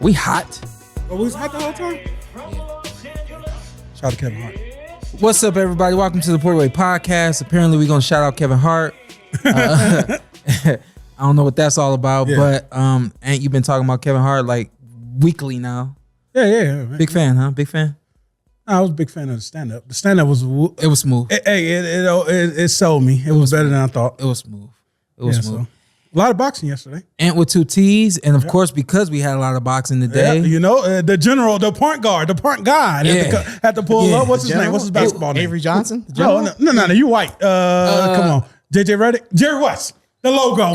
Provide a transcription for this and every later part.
We hot. Oh, we was hot the whole time? Shout out to Kevin Hart. What's up, everybody? Welcome to the Portway Podcast. Apparently, we're going to shout out Kevin Hart. I don't know what that's all about, but ain't you been talking about Kevin Hart like weekly now? Yeah. Big fan, huh? Big fan? I was a big fan of the stand-up. The stand-up was... It was smooth. It sold me. It was better than I thought. It was smooth. It was smooth. So, a lot of boxing yesterday. And with two T's, and of course, because we had a lot of boxing today. Yeah, you know, the general, the point guard had to pull up. What's his name? What's his basketball name? Avery Johnson? No, you white. Come on. JJ Redick? Jerry West. The logo.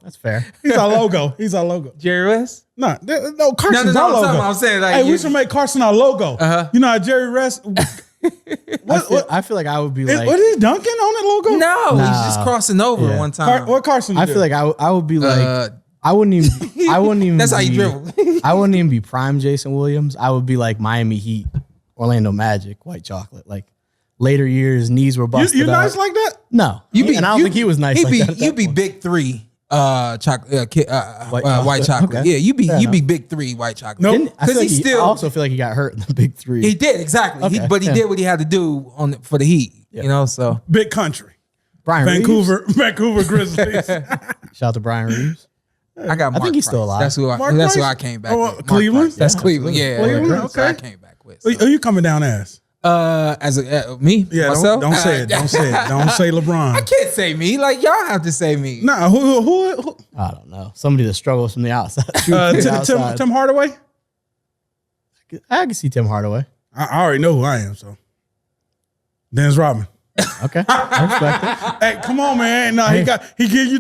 That's fair. He's our logo. Jerry West? No, Carson's our logo. I'm saying, like, hey, we should make Carson our logo. You know how Jerry West... I feel like I would be like... What is he dunking on that logo? No, he's just crossing over one time. What Carson I feel like I would be like... I wouldn't even That's how you dribble. I wouldn't even be prime Jason Williams. I would be like Miami Heat, Orlando Magic, white chocolate. Like later years, knees were busted You nice like that? No. I don't think he was nice like that. You'd be big three. White chocolate. Okay. Yeah, you be big three white chocolate. Nope. I also feel like he got hurt in the big three. He did exactly. Okay. He did what he had to do for the Heat. Yeah. You know, so Big country. Brian Vancouver Grizzlies. Shout out to Brian Reeves. I got. Mark think he's still alive. That's who I came back. with. Cleveland. That's Cleveland. Yeah, Cleveland. That's who I came back with. So. Who you coming down as? As me, Yeah, myself. don't say it. Don't say it. Don't say LeBron. I can't say me. Like y'all have to say me. Nah, who? I don't know. Somebody that struggles from the outside. Tim Hardaway. I can see Tim Hardaway. I already know who I am. So Dennis Rodman. Okay, I respect it. Hey, come on, man. No, he give you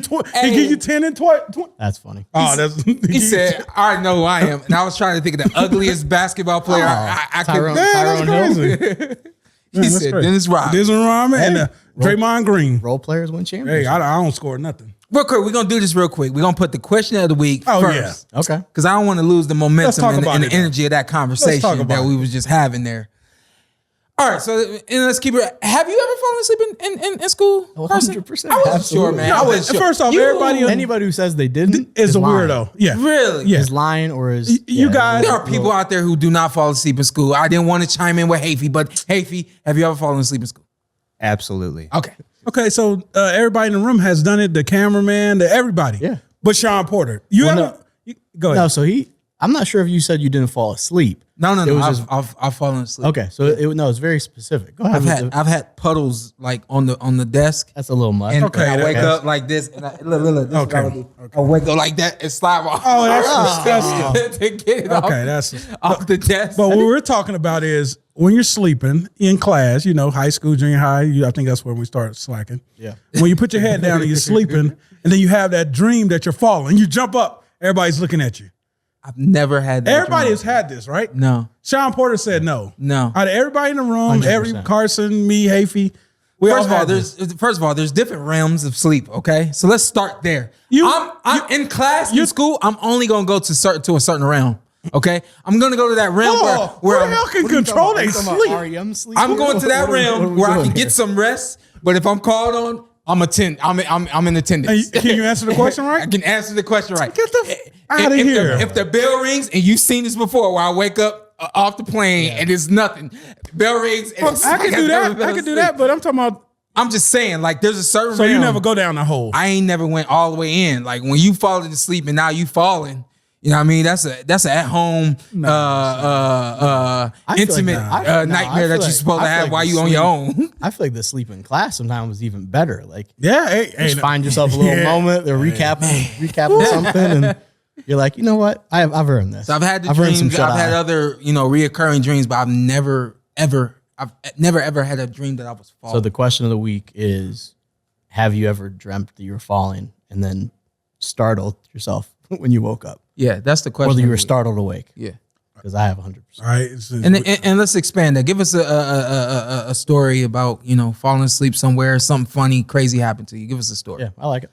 10 and 20. That's funny. Oh, He said, "I already know who I am," and I was trying to think of the ugliest basketball player I could. Tyrone Hill. He said, "Dennis Rodman and Draymond Green. Role players win championships. Hey, I don't score nothing. Real quick, we're gonna do this real quick. We're gonna put the question of the week first. Yeah. Okay. Because I don't want to lose the momentum and the energy of that Let's conversation talk about that we was just having there. All right, so let's keep it. Have you ever fallen asleep in school? 100%. I wasn't sure, man. I wasn't sure. First off, anybody who says they didn't is a lying. weirdo. Yeah. Really? Yeah. Is lying or is you guys. There are people out there who do not fall asleep in school. I didn't want to chime in with Hafey, but Hafey, have you ever fallen asleep in school? Absolutely. Okay, so everybody in the room has done it. The cameraman, everybody. Yeah. But Sean Porter, go ahead. No, so I'm not sure if you said you didn't fall asleep. No. It was I've fallen asleep. Okay, so it's very specific. Go ahead. I've had puddles like on the desk. That's a little much. And Okay, I wake up like this, and look. This is what I do. I wake up like that and slide off. Oh, that's disgusting. to get it off the desk. But what we're talking about is when you're sleeping in class, high school, junior high, I think that's when we start slacking. Yeah. When you put your head down and you're sleeping, and then you have that dream that you're falling, you jump up, everybody's looking at you. I've never had that. Everybody dream. has had this, right? No. Sean Porter said no. No. Out of everybody in the room, 100%. Carson, me, Hafey, First of all, there's different realms of sleep. Okay, so let's start there. I'm in class in school. I'm only gonna go to a certain realm. Okay, I'm gonna go to that realm where who the hell can control their sleep? REM sleep? I'm going to that realm where I can get some rest. But if I'm called on, I'm in attendance. Can you answer the question right? I can answer the question right. Get the out of here. If the bell rings, and you've seen this before, where I wake up off the plane and it's nothing. Bell rings. And I can do that. I can do that, but I'm talking about. I'm just saying, like, there's a certain. So realm. you never go down the hole. I ain't never went all the way in. Like when you fall into sleep and now you falling. You know what I mean? That's an at-home intimate nightmare that you're supposed to have while you on your own. I feel like the sleep in class sometimes was even better. Like, just find yourself a little moment, they're recapping something, and you're like, you know what? I've earned this. So I've had dreams. I've had other, reoccurring dreams, but I've never ever had a dream that I was falling. So the question of the week is, have you ever dreamt that you were falling and then startled yourself when you woke up? Yeah, that's the question. Whether you were startled awake. Yeah. Because I have 100%. All right. And let's expand that. Give us a story about, falling asleep somewhere, something funny, crazy happened to you. Give us a story. Yeah, I like it.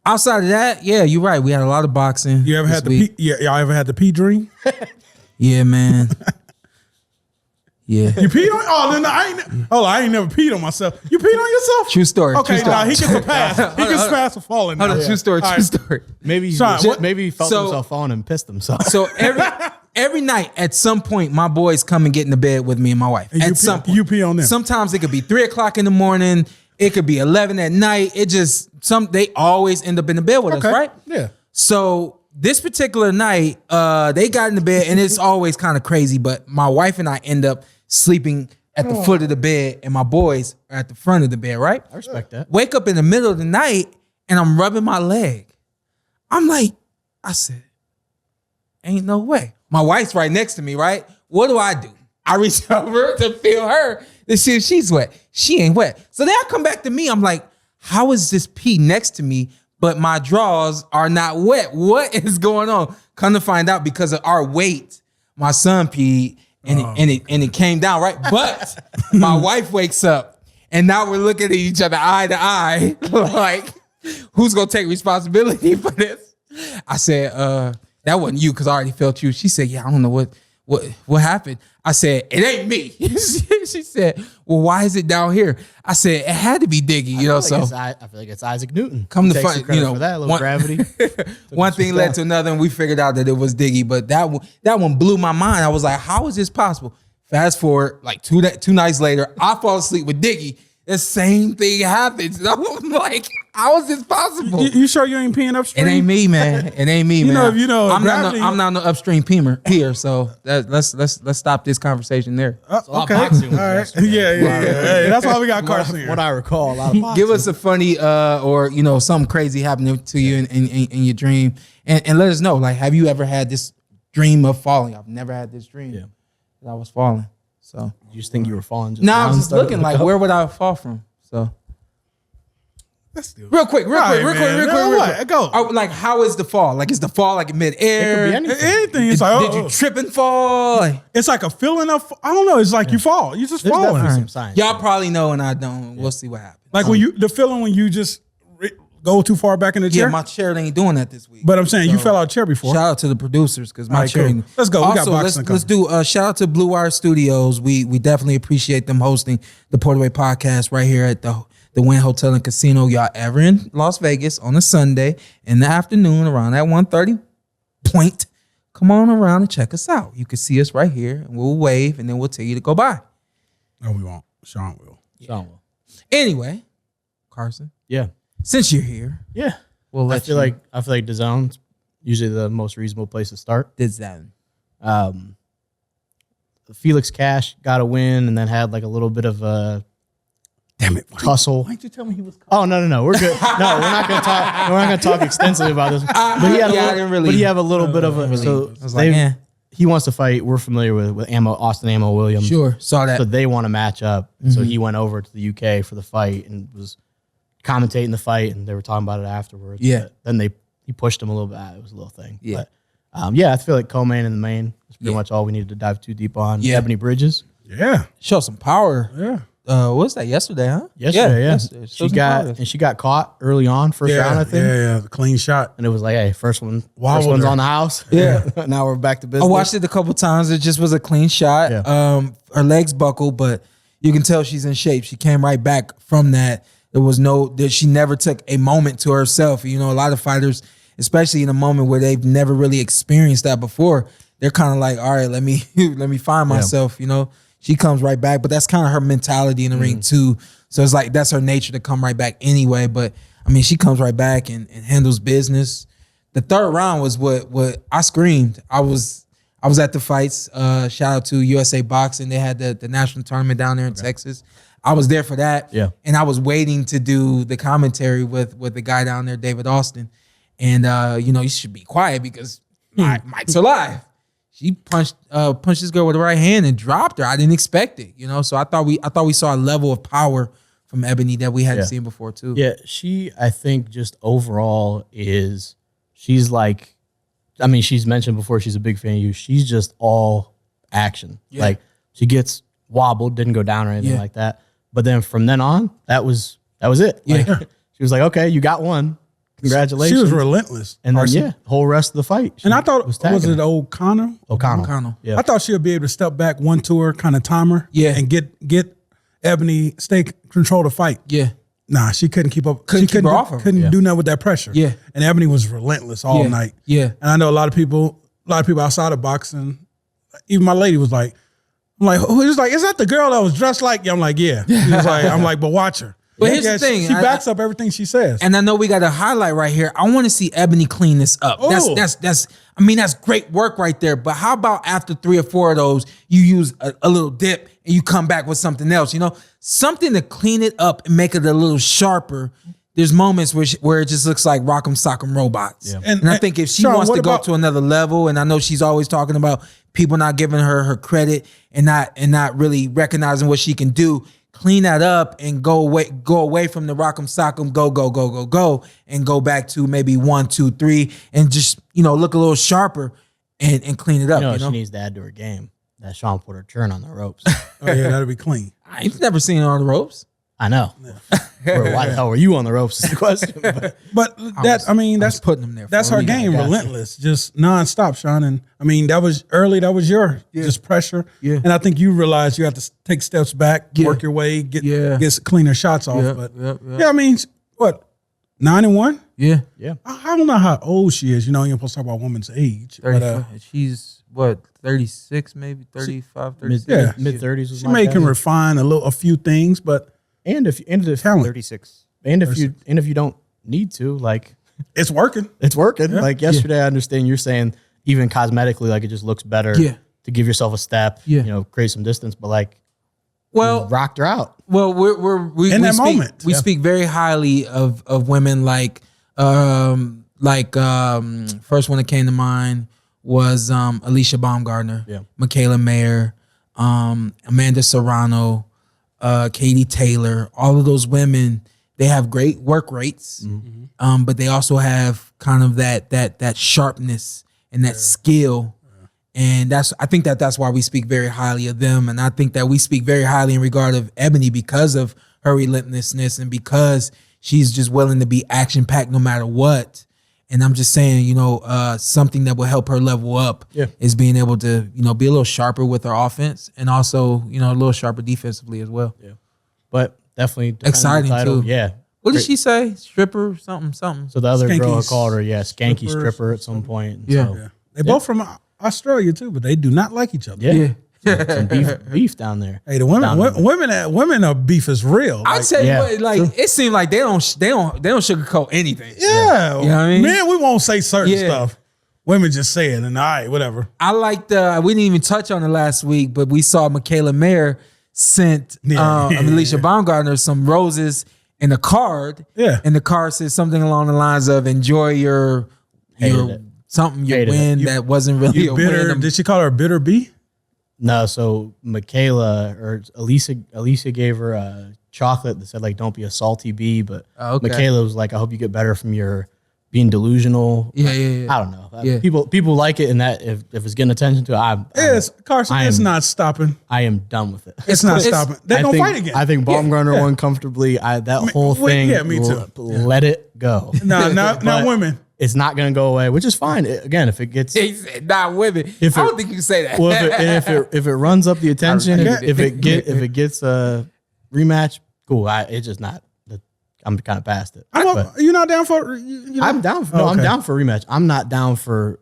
Outside of that, yeah, you're right. We had a lot of boxing. You ever had y'all ever had the pee dream? Yeah, man. Yeah. You peed on? Oh, no, I ain't never peed on myself. You peed on yourself? True story. Okay, true story. nah, he gets a pass. He gets a pass for falling. Hold on, now. true story. All True right. story. Maybe he felt himself falling and pissed himself. So every night at some point, my boys come and get in the bed with me and my wife. And At some point, you pee on them. Sometimes it could be 3 o'clock in the morning. It could be 11 at night. They always end up in the bed with us, right? Yeah. So this particular night, they got in the bed, and it's always kind of crazy, but my wife and I end up sleeping at the foot of the bed, and my boys are at the front of the bed, right? I respect that. Wake up in the middle of the night, and I'm rubbing my leg. I'm like, I said, ain't no way. My wife's right next to me, right? What do? I reach over to feel her to see if she's wet. She ain't wet. So then I come back to me. I'm like, how is this pee next to me, but my drawers are not wet? What is going on? Come to find out, because of our weight, my son peed and it came down, right? But my wife wakes up, and now we're looking at each other eye to eye, like, who's gonna take responsibility for this? I said, that wasn't you, because I already felt you. She said, yeah, I don't know what happened. I said, it ain't me. She said, well, why is it down here? I said, it had to be Diggy, you know. So I feel like it's Isaac Newton. Come to Takes find, the credit you know, for that little gravity. one thing led to another, and we figured out that it was Diggy. But that one blew my mind. I was like, how is this possible? Fast forward, like two nights later, I fall asleep with Diggy. The same thing happens. And I'm like, how is this possible? You sure you ain't peeing upstream? It ain't me, man. It ain't me, man. I'm not no upstream peer. So let's stop this conversation there. Okay. All right. Yeah. Hey, that's why we got Carson here. What I recall, a lot of boxing. Give us a funny or something crazy happening to you in your dream, and let us know. Like, have you ever had this dream of falling? I've never had this dream. Yeah. That I was falling. So You just think you were falling? no, I was just looking like, where would I fall from? So real quick. Go. Like, how is the fall? Like, is the fall like mid-air? It could be Anything. It's like, Did you trip and fall? It's like a feeling of, I don't know. It's like you fall. You just There's falling. definitely some signs. Y'all probably know, and I don't. We'll see what happens. Like the feeling when you just go too far back in the chair. Yeah, my chair ain't doing that this week. But I'm saying you fell out of the chair before. Shout out to the producers, because my All right, chair. cool. Let's go. We got Also, boxing let's do shout out to Blue Wire Studios. We definitely appreciate them hosting the Portaway podcast right here at the Wynn Hotel and Casino. Y'all ever in Las Vegas on a Sunday in the afternoon around that 1:30 point? Come on around and check us out. You can see us right here, and we'll wave, and then we'll tell you to go by. No, we won't. Shawn will. Shawn will. Anyway, Carson, Yeah. since you're here, Yeah. we'll I let feel like DAZN's usually the most reasonable place to start. DAZN. Felix Cash got a win and then had like a little bit of a Damn it. tussle. Why'd you tell me he was? Oh no, we're good. No, we're not gonna talk. We're not gonna talk extensively about this. But he had a little bit of a. So I was like, yeah. he wants to fight. We're familiar with Austin Ammo Williams. Sure, saw that. So they want to match up. So he went over to the UK for the fight and was commentating the fight, and they were talking about it afterwards. Yeah. But then he pushed him a little bit. It was a little thing. Yeah. But I feel like co-main and the main is pretty much all we needed to dive too deep on. Yeah. Ebanie Bridges. Yeah. Show some power. Yeah. What was that, yesterday, huh? Yesterday, yeah. Yesterday. She got caught early on, first round, I think. Yeah. The clean shot. And it was like, hey, first one's her. on the house. Yeah. Now we're back to business. I watched it a couple times. It just was a clean shot. Yeah. Her legs buckled, but you can tell she's in shape. She came right back from that. She never took a moment to herself. You know, a lot of fighters, especially in a moment where they've never really experienced that before, they're kind of like, all right, let me find myself, you know. She comes right back, but that's kind of her mentality in the ring too. So it's like that's her nature to come right back anyway. But I mean, she comes right back and handles business. The third round was what I screamed. I was at the fights. Shout out to USA Boxing. They had the national tournament down there in Texas. I was there for that. Yeah. And I was waiting to do the commentary with the guy down there, David Austin. And you should be quiet because Mike's alive. She punched this girl with the right hand and dropped her. I didn't expect it, you know. So I thought we saw a level of power from Ebanie that we hadn't seen before too. Yeah, she, I think, just overall she's like, I mean, she's mentioned before she's a big fan of you. She's just all action. Yeah. Like she gets wobbled, didn't go down or anything like that. But then from then on, that was it. Yeah. Like, she was like, okay, you got one. Congratulations. She was relentless. And then, Carson. whole rest of the fight. And I thought, was tagging it her. O'Connell? O'Connell. Yeah. I thought she would be able to step back 1-2 her, kind of time her. Yeah. And get Ebanie, control the fight. Yeah. Nah, she couldn't keep up. Couldn't She keep her off of her. couldn't do nothing with that pressure. Yeah. And Ebanie was relentless all Yeah. night. Yeah. And I know a lot of people outside of boxing, even my lady was like, I'm like, who is like, is that the girl that was dressed like you? I'm like, yeah. He was like, I'm like, but watch her. But here's the thing. She backs up everything she says. And I know we got a highlight right here. I want to see Ebanie clean this up. Oh. That's great work right there. But how about after 3 or 4 of those, you use a little dip and you come back with something else, something to clean it up and make it a little sharper. There's moments where it just looks like Rock'em Sock'em Robots. Yeah. And I think if she Shawn, wants to what go about- to another level, and I know she's always talking about people not giving her credit and not really recognizing what she can do, clean that up and go away from the Rock'em Sock'em, go, and go back to maybe 1, 2, 3, and just look a little sharper and clean it up. She needs to add to her game. That Shawn put her turn on the ropes. Oh yeah, that'll be clean. I've never seen her on the ropes. I know. Why the hell were you on the ropes is the question. But that's putting them there. That's for a her reason. game, I got you. relentless, just nonstop, Shawn. And I mean, that was early. That was your just pressure. Yeah. And I think you realized you have to take steps back, Yeah. work your way, get Yeah. cleaner shots off. Yeah, But yeah. yeah, I mean, what 9-1? Yeah. Yeah. I don't know how old she is. You're not supposed to talk about a woman's age. But 35. She's what, 36, maybe 35, 36. Yeah. Mid-30s was she my may can guess. refine a few things, but And if talent. 36. if you don't need to, like, it's working. it's working. Like yesterday, I understand you're saying even cosmetically, like it just looks better. Yeah. To give yourself a step. Yeah. Create some distance, but like, Well, rocked her out. Well, we In that speak, moment. we speak very highly of women like first one that came to mind was Alicia Baumgartner, Yeah. Michaela Mayer, Amanda Serrano, Katie Taylor. All of those women, they have great work rates, but they also have kind of that sharpness and that skill. And I think that's why we speak very highly of them. And I think that we speak very highly in regard of Ebanie because of her relentlessness and because she's just willing to be action packed no matter what. And I'm just saying, something that will help her level up is being able to, be a little sharper with her offense and also, a little sharper defensively as well. Yeah. But definitely defending the Exciting, title. too. Yeah. What did she say? Stripper, something. So the other girl Skanky called her, skanky stripper, stripper at some point. Yeah. So, Yeah. They both from Australia too, but they do not like each other. yeah. Some beef down there. Hey, the women are beef is real. I'd Like, say, yeah, it seemed like they don't sugarcoat anything. yeah, You know what I mean? Man, we won't say certain Yeah. stuff. Women just say it, and all right, whatever. I liked we didn't even touch on it last week, but we saw Michaela Mayer sent Alicia Baumgartner some roses and a card. Yeah. And the card says something along the lines of enjoy your Hated it. something, your Hated it. win that wasn't really You a bitter? win. Did she call her a bitter bee? No, so Michaela or Alicia gave her a chocolate that said like "Don't be a salty bee," but Oh, okay. Michaela was like, "I hope you get better from your being delusional." Yeah. I don't know. Yeah. People like it, and that if it's getting attention to it, Yes, Carson. It's not stopping. I am done with it. It's not it's- stopping. They're gonna fight again. I think Baumgartner won comfortably. That whole thing. yeah, me too. Let it go. No, not But women. It's not going to go away, which is fine. Again, if it gets He said, not women. I don't think you can say that. well, if it runs up the attention, respect if it gets a rematch, cool. It's just not. I'm kind of past it. You're not down for. You know? I'm down. I'm down for a rematch. I'm not down for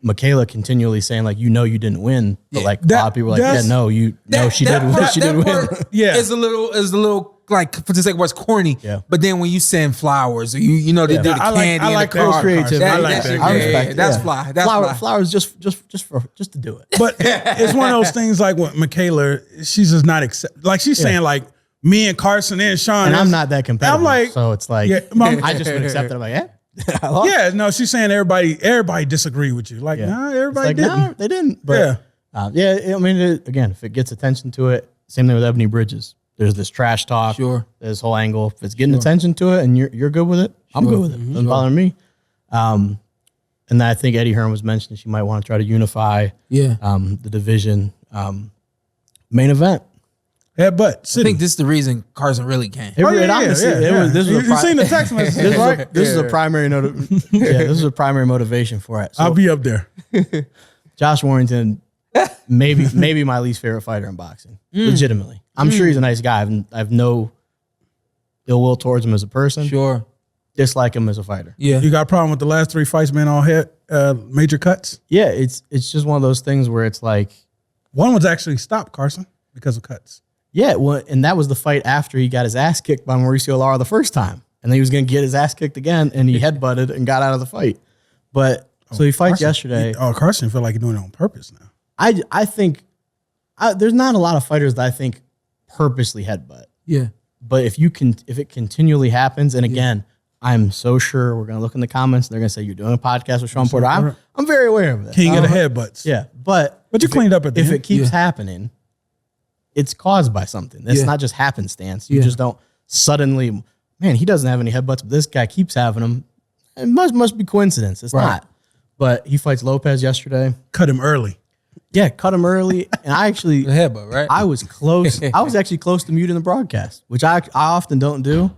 Michaela continually saying like, you didn't win, but like a lot of people are like, she did win. She did win. Yeah. Is a little like for the sake of what's corny. Yeah. But then when you send flowers or they do the I like- candy I and like the that card, creativity. I like that. I respect it. That's Yeah. fly. That's fly. Flowers just to do it. But it's one of those things like with Michaela, she's just not accept. Like she's saying like me and Carson and Shawn. And I'm not that competitive. I'm like, so it's like, yeah, I just would accept it. I'm like, I lost. yeah, no, she's saying everybody disagree with you. Like, Yeah. nah, It's everybody like, didn't. no, they didn't. But I mean, again, if it gets attention to it, same thing with Ebanie Bridges. There's this trash talk. Sure. This whole angle. If it's getting attention to it and you're good with it, I'm good with it. Doesn't bother me. And then I think Eddie Hearn was mentioning she might want to try to unify Yeah. the division. Main event. Headbutt. I City. think this is the reason Carson really came. You seen the text messages, right? This is a primary this is a primary motivation for it. So I'll be up there. Josh Warrington, maybe my least favorite fighter in boxing. Legitimately. I'm sure he's a nice guy. I have no ill will towards him as a person. Sure. Dislike him as a fighter. Yeah. You got a problem with the last 3 fights, man, all head major cuts? Yeah, it's just one of those things where it's like, one was actually stopped, Carson, because of cuts. yeah, well, and that was the fight after he got his ass kicked by Mauricio Lara the first time. And then he was going to get his ass kicked again, and he headbutted and got out of the fight. But so he fights yesterday. Carson feel like he's doing it on purpose now. I think there's not a lot of fighters that I think purposely headbutt. Yeah. But if it continually happens, and again, I'm so sure we're going to look in the comments, and they're going to say, you're doing a podcast with Shawn Porter. I'm very aware of it. King of the headbutts. Yeah. But you cleaned up at the if end. it keeps happening, it's caused by something. It's not just happenstance. You just don't suddenly, man, he doesn't have any headbutts, but this guy keeps having them. It must be coincidence. It's not. But he fights Lopez yesterday. Cut him early. Yeah, cut him early. And I actually, The headbutt, right? I was close. I was actually close to muting the broadcast, which I often don't do.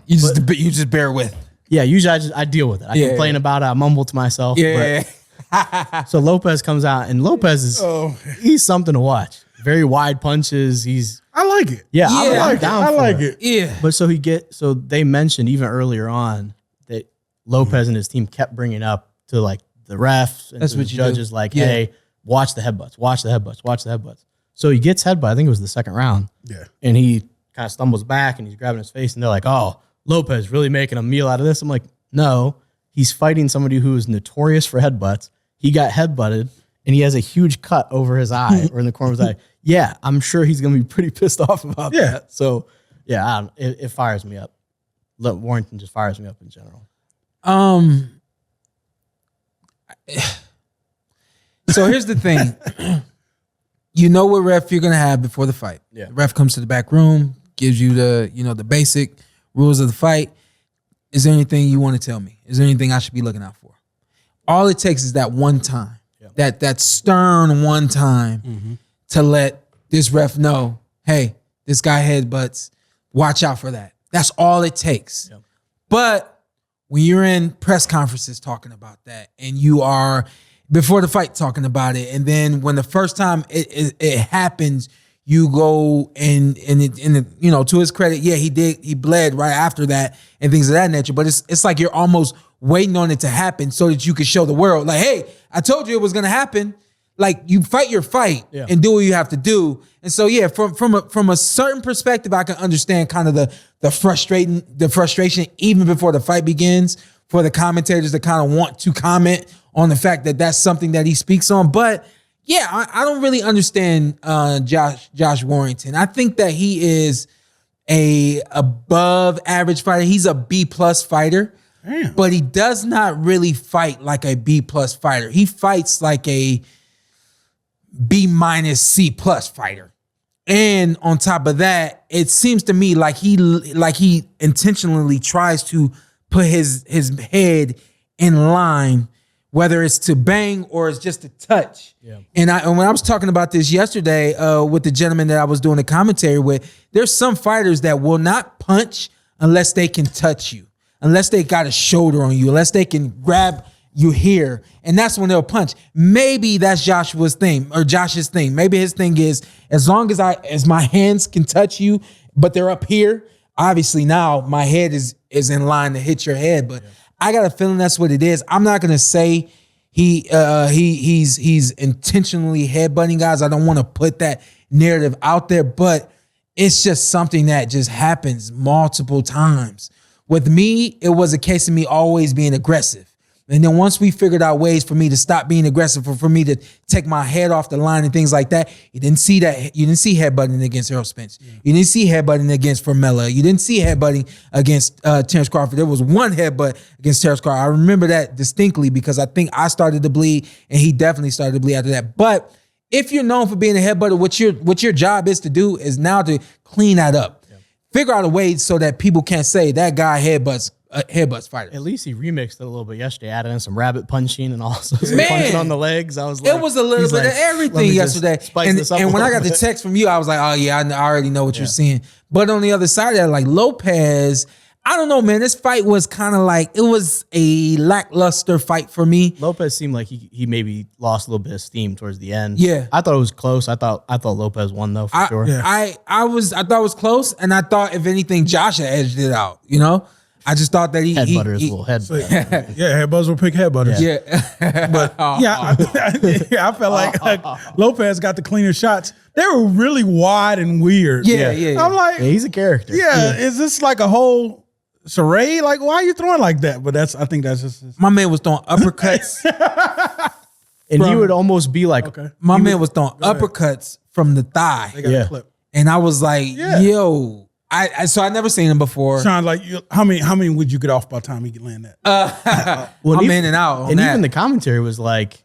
You just bear with. Yeah, usually I deal with it. I complain about it. I mumble to myself. Yeah. So Lopez comes out, and Lopez is he's something to watch. Very wide punches. I like it. Yeah, I like it. Yeah. But so they mentioned even earlier on that Lopez and his team kept bringing up to like the refs and That's to the what you judges do. like, hey, watch the headbutts, watch the headbutts, watch the headbutts. So he gets headbutt. I think it was the second round. Yeah. And he kind of stumbles back and he's grabbing his face, and they're like, oh, Lopez really making a meal out of this. I'm like, no, he's fighting somebody who is notorious for headbutts. He got headbutted and he has a huge cut over his eye or in the corner of his eye. Yeah, I'm sure he's going to be pretty pissed off about that. So, yeah, it fires me up. Warrington just fires me up in general. So here's the thing. You know what ref you're going to have before the fight. Yeah. The ref comes to the back room, gives you the basic rules of the fight. Is there anything you want to tell me? Is there anything I should be looking out for? All it takes is that one time, that stern one time to let this ref know, hey, this guy headbutts. Watch out for that. That's all it takes. Yep. But when you're in press conferences talking about that, and you are before the fight talking about it, and then when the first time it happens, you go and to his credit, he bled right after that and things of that nature. But it's like you're almost waiting on it to happen so that you can show the world, like, hey, I told you it was gonna happen. Like, you fight your fight and do what you have to do. And so from a certain perspective, I can understand kind of the frustration even before the fight begins for the commentators that kind of want to comment on the fact that that's something that he speaks on. But yeah, I don't really understand Josh Warrington. I think that he is a above average fighter. He's a B+ fighter. Damn. But he does not really fight like a B+ fighter. He fights like a B- C+ fighter. And on top of that, it seems to me like he intentionally tries to put his head in line, whether it's to bang or it's just to touch. Yeah. And when I was talking about this yesterday with the gentleman that I was doing the commentary with, there's some fighters that will not punch unless they can touch you, unless they got a shoulder on you, unless they can grab you here, and that's when they'll punch. Maybe that's Josh's thing. Maybe his thing is, as long as my hands can touch you, but they're up here, obviously now my head is in line to hit your head. But I got a feeling that's what it is. I'm not gonna say he's intentionally headbutting guys. I don't want to put that narrative out there, but it's just something that just happens multiple times. With me, it was a case of me always being aggressive. And then once we figured out ways for me to stop being aggressive, for me to take my head off the line and things like that, you didn't see that. You didn't see headbutting against Errol Spence. Yeah. You didn't see headbutting against Formella. You didn't see headbutting against Terence Crawford. There was one headbutt against Terence Crawford. I remember that distinctly because I think I started to bleed and he definitely started to bleed after that. But if you're known for being a headbutter, what your job is to do is now to clean that up. Yeah. Figure out a way so that people can't say that guy headbutts headbutts fighters. At least he remixed it a little bit yesterday, added in some rabbit punching and also some punching on the legs. I was like, it was a little bit of everything yesterday. And when I got the text from you, I was like, oh yeah, I already know what you're seeing. But on the other side of that, like Lopez, I don't know, man. This fight was kind of like, it was a lackluster fight for me. Lopez seemed like he maybe lost a little bit of steam towards the end. Yeah. I thought it was close. I thought Lopez won though, for sure. Yeah. I thought it was close, and I thought if anything, Josh had edged it out, you know? I just thought that Headbutters will headbutt. Yeah, headbutters will pick headbutters. Yeah. But I felt like Lopez got the cleaner shots. They were really wide and weird. Yeah. I'm like, Yeah, he's a character. is this like a whole charade? Like, why are you throwing like that? But I think that's just My man was throwing uppercuts. And he would almost be like, My man was throwing uppercuts from the thigh. they got a clip. And I was like, yo, so I never seen him before. Sean, like, how many would you get off by the time he could land that? I'm in and out on and that. even the commentary was like,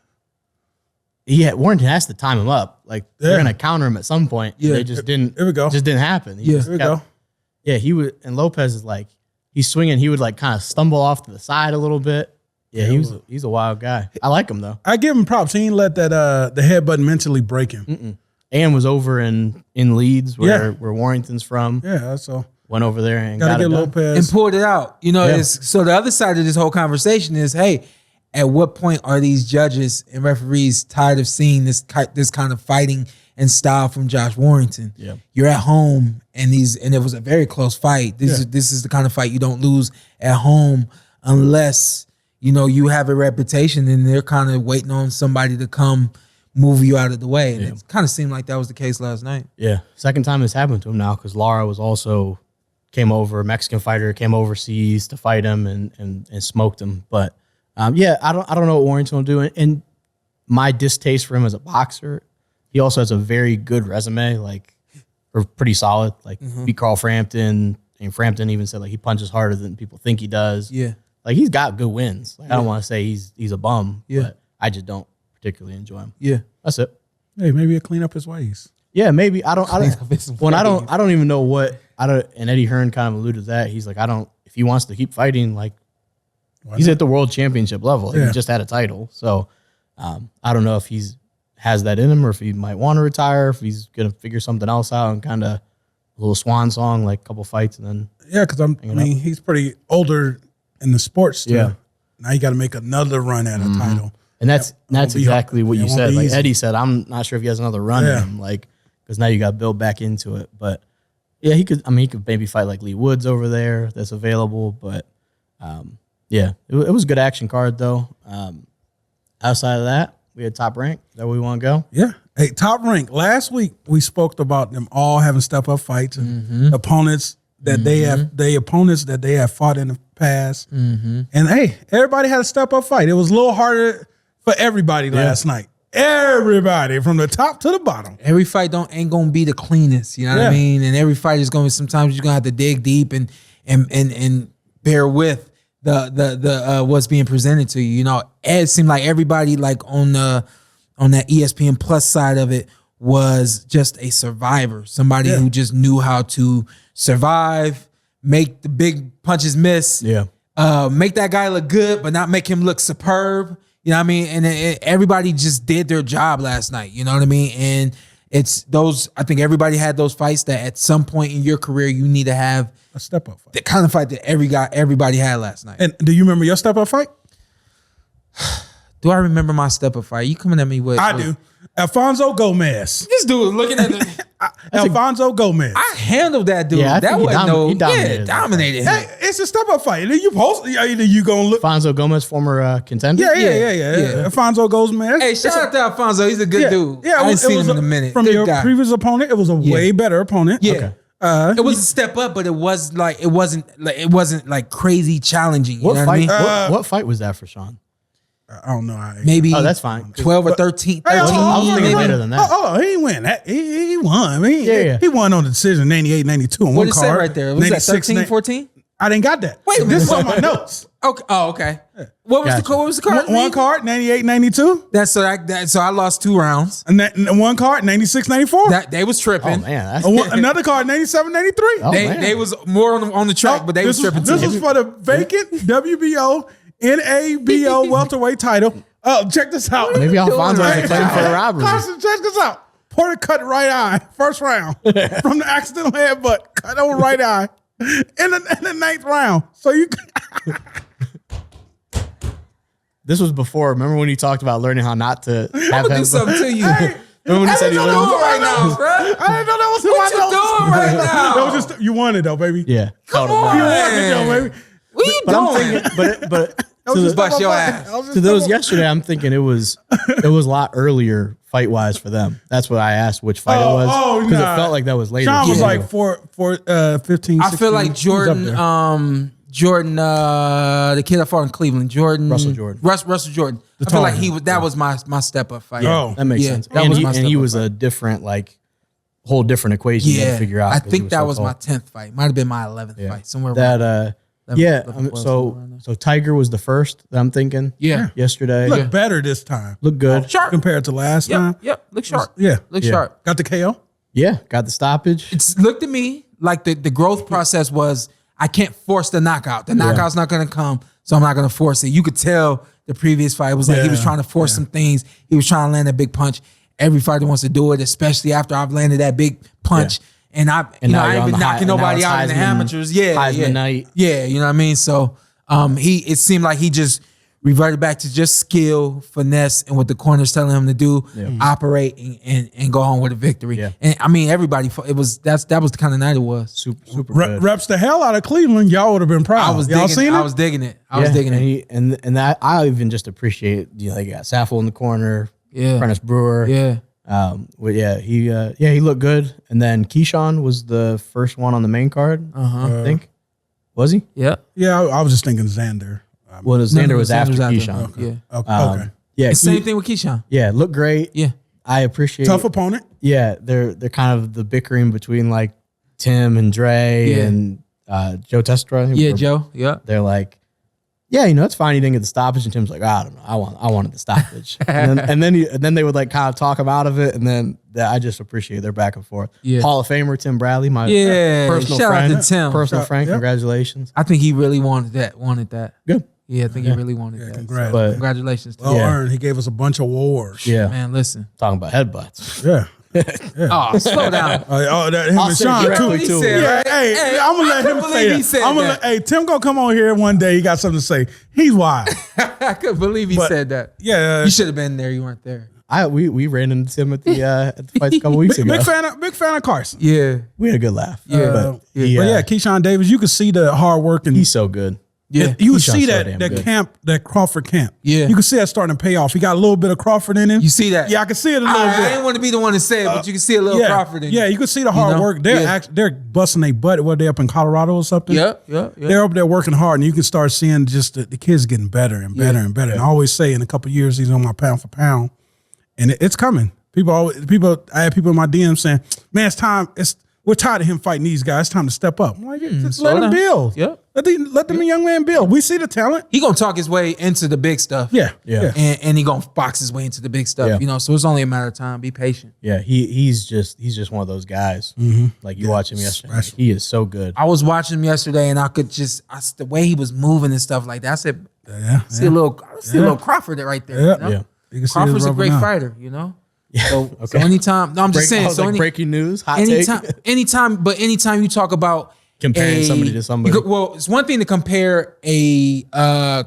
Warrington has to time him up. Like they're gonna counter him at some point. Yeah. They just didn't. Here we go. Just didn't happen. Yeah. Here we go. Yeah, he would. And Lopez is like, he's swinging. He would like kind of stumble off to the side a little bit. Yeah, he's a wild guy. I like him though. I give him props. He ain't let that the headbutt mentally break him. And was over in Leeds where Warrington's from. Yeah, so Went over there and gotta got get it done. Lopez. and pulled it out. You know, so the other side of this whole conversation is, hey, at what point are these judges and referees tired of seeing this kind of fighting and style from Josh Warrington? Yeah. You're at home and it was a very close fight. This is the kind of fight you don't lose at home unless, you know, you have a reputation and they're kind of waiting on somebody to come move you out of the way. And it kind of seemed like that was the case last night. Yeah. Second time this happened to him now because Lara was also came over, a Mexican fighter, came overseas to fight him and smoked him. But I don't know what Warrington will do. And my distaste for him as a boxer, he also has a very good resume, like, or pretty solid. Like, beat Carl Frampton, and Frampton even said, like, he punches harder than people think he does. Yeah. Like, he's got good wins. Like, I don't want to say he's a bum, but I just don't particularly enjoy him. Yeah. That's it. Hey, maybe he'll clean up his ways. Yeah, maybe. I don't even know what, and Eddie Hearn kind of alluded to that. He's like, if he wants to keep fighting, like, he's at the world championship level. Like, he just had a title. So I don't know if he's has that in him or if he might want to retire, if he's going to figure something else out and kind of a little swan song, like a couple fights and then. Yeah, because he's pretty older in the sports still. Yeah. Now you got to make another run at a title. And that's exactly what you said. Like Eddie said, I'm not sure if he has another run in him, like, because now you got to build back into it. But yeah, he could maybe fight like Lee Woods over there that's available. But it was a good action card though. Outside of that, we had Top Rank. Is that where we want to go? Yeah. Hey, Top Rank. Last week we spoke about them all having step up fights and opponents that they have fought in the past. And hey, everybody had a step up fight. It was a little harder for everybody last night. Everybody from the top to the bottom. Every fight ain't gonna be the cleanest, you know what I mean? And every fight is gonna be, sometimes you're gonna have to dig deep and bear with the what's being presented to you. You know, it seemed like everybody like on that ESPN Plus side of it was just a survivor, somebody who just knew how to survive, make the big punches miss, make that guy look good, but not make him look superb. You know what I mean? And everybody just did their job last night. You know what I mean? And it's those, I think everybody had those fights that at some point in your career, you need to have a step up fight. The kind of fight that everybody had last night. And do you remember your step up fight? Do I remember my step up fight? You coming at me with? I do. Alfonso Gomez. This dude was looking at me. Alfonso Gomez. I handled that dude. Yeah, that wasn't dominated him. Hey, it's a step up fight. Either you gonna look. Alfonso Gomez, former contender. Yeah. Alfonso Gomez. Hey, shout out to Alfonso. He's a good dude. Yeah, I ain't seen him in a minute. From good your guy. previous opponent, it was a way better opponent. Yeah. Okay. It was a step up, but it wasn't like crazy challenging. You know what I mean? What fight was that for Shawn? I don't know. Maybe that's fine. 12 or 13. I was thinking better than that. Oh, he didn't win. He won. He won on the decision 98-92 on what one did it card. say right there? Was that 13, 14? I didn't got that. Wait a This is minute. on my notes. Okay. Oh, okay. What was Gotcha. what was the card? One card, 98, 92. That's so I lost 2 rounds. And one card, 96, 94. They was tripping. Oh man, Another card, 97, 93. Oh, man. They was more on the track, but they was tripping This too. was for the vacant WBO, NABO welterweight title. Oh, check this out. maybe Alfonso right was claiming for a robbery. Carson, check this out. Porter cut right eye, first round from the accidental headbutt, cut over right eye in the 9th round. So you. This was before. Remember when he talked about learning how not to I'm have gonna do him? something to you. Hey, Remember when he said he What you learned? doing right now, bro? I didn't know that was in What you my notes. doing right now? That was just you won it though, baby. Yeah, Come You on. won it though, baby. What you But I'm doing? thinking, but That was to, just bust my your button. ass. That was just to those my- yesterday, I'm thinking it was a lot earlier fight wise for them. That's what I asked which fight it was because nah. it felt like that was later. Sean was Yeah. like 15, I feel 16. like He was up Jordan, there. Jordan, the kid I fought in Cleveland, Jordan, Russell Jordan. Russell Jordan. I feel tall like one. that was my step up fight. Oh. that makes Yeah, sense. that And was he, my and step he up was fight. a different whole different equation you had Yeah, to figure out. I 'cause he think that so was tall. my 10th fight. Might have been my 11th fight somewhere. That around 11, 12, somewhere around there. so Tiger was the first that I'm thinking. Yeah. yesterday Look better this time looked good. Sharp. compared to last time. Yep. Look sharp. Yeah. Look Yeah. sharp. Got the KO. Yeah, got the stoppage. It's looked to me like the growth process was I can't force the knockout. The knockout's not going to come, so I'm not going to force it. You could tell the previous fight was like he was Yeah. trying to force some things. He was trying to land a big punch. Every fighter wants to do it, especially after I've landed that big punch. And I now ain't you're on been the high- knocking and now nobody it's out in the Heisman- amateurs. Yeah, Heisman night. Yeah, you know what I mean? So it seemed like he just reverted back to just skill, finesse, and what the corner's telling him to do, operate and go home with a victory. Yeah. And I mean, everybody, that was the kind of night it was. Super good. Reps the hell out of Cleveland. Y'all would have been proud. I was Y'all digging seen it. it? I was digging it. I was digging and it. And that I even just appreciate they got Saffold in the corner, Yeah. Prentice Brewer. Yeah. He looked good. And then Keyshawn was the first one on the main card. I think was he? Yeah. Yeah, I was just thinking Xander. Well, Xander was after Xander's Keyshawn. Yeah. Okay. Yeah, It's the same thing with Keyshawn. Yeah, looked great. Yeah. I appreciate. Tough opponent. Yeah, they're kind of the bickering between like Tim and Dre Yeah. and Joe Testra. Yeah, Joe. Yeah. They're like, yeah, it's fine. He didn't get the stoppage, and Tim's like, I don't know, I wanted the stoppage, and then they would like kind of talk him out of it, and then I just appreciate their back and forth. Yeah. Hall of Famer Tim Bradley, my Yeah. personal Shout friend, out to Tim. personal friend. Yep. Congratulations, I think he really wanted that. good. Yeah, I think he really wanted that. congrats. But- Congratulations to Well him. earned. He gave us a bunch of awards. Yeah, Man, listen. talking about headbutts. Yeah. Oh, slow down. That him I'll and say Sean directly too. to him. Yeah, Right? hey, Hey, I'm gonna I let couldn't him believe say he that. said I'm gonna that. hey, Tim gonna come on here one day. He got something to say. He's wild. I couldn't believe he But- said that. Yeah. You should have been there. You weren't there. We ran into Tim at the fight a couple weeks ago. Big fan of Carson. Yeah. We had a good laugh. Yeah. But He, yeah, Keyshawn Davis, you could see the hard work and he's so good. Yeah. you Keyshawn's see so that damn that good. camp, that Crawford camp. Yeah. You can see that starting to pay off. He got a little bit of Crawford in him. You see that? Yeah, I can see it a little I bit. didn't want to be the one to say it, but you can see a little yeah, Crawford in yeah, it. you can see the hard know? work. They're Yeah. they're busting their butt. Were they up in Colorado or something? Yep. They're up there working hard, and you can start seeing just the kids getting better and better and better. And I always say, in a couple of years, he's on my pound for pound, and it's coming. I had people in my DMs saying, "Man, it's time. We're tired of him fighting these guys. It's time to step up." I'm like, just slow let him down. build. Yep. Let the young man build. We see the talent. He gonna talk his way into the big stuff. Yeah. And he gonna box his way into the big stuff. Yeah. So it's only a matter of time. Be patient. Yeah, he's just one of those guys. Like you watch him yesterday, special. he is so good. I was watching him yesterday, and I could the way he was moving and stuff like that. I said, Yeah. I see a little Crawford right there. Yeah. You know? Yeah. You can see Crawford's his a rubber great now. fighter. So anytime, no, I'm just saying. So breaking news, hot anytime, take. anytime you talk about Comparing somebody to somebody. well, it's one thing to compare a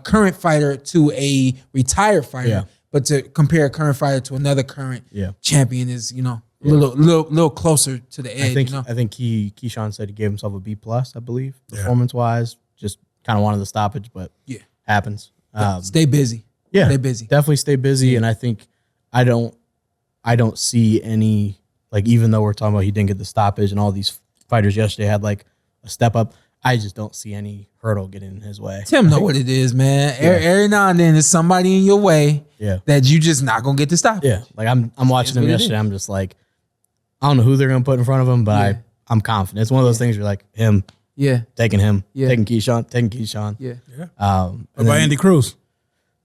current fighter to a retired fighter, Yeah. but to compare a current fighter to another current Yeah. champion is a little closer to the edge. I think Keyshawn said he gave himself a B+, I believe, performance wise. Just kind of wanted the stoppage, but Yeah. happens. Stay busy. Yeah, Stay busy. Definitely stay busy. And I think I don't see any, like, even though we're talking about he didn't get the stoppage and all these fighters yesterday had like a step up, I just don't see any hurdle getting in his way. Tim know what it is, man. Every now and then there's somebody in your way Yeah. that you just not gonna get to stop. Yeah. Like I'm watching him what it yesterday. is. I'm just like, I don't know who they're gonna put in front of him, but I'm confident. It's one of those things where like him, Yeah. Taking him. Yeah. Taking Keyshawn. Yeah. What about Andy Cruz?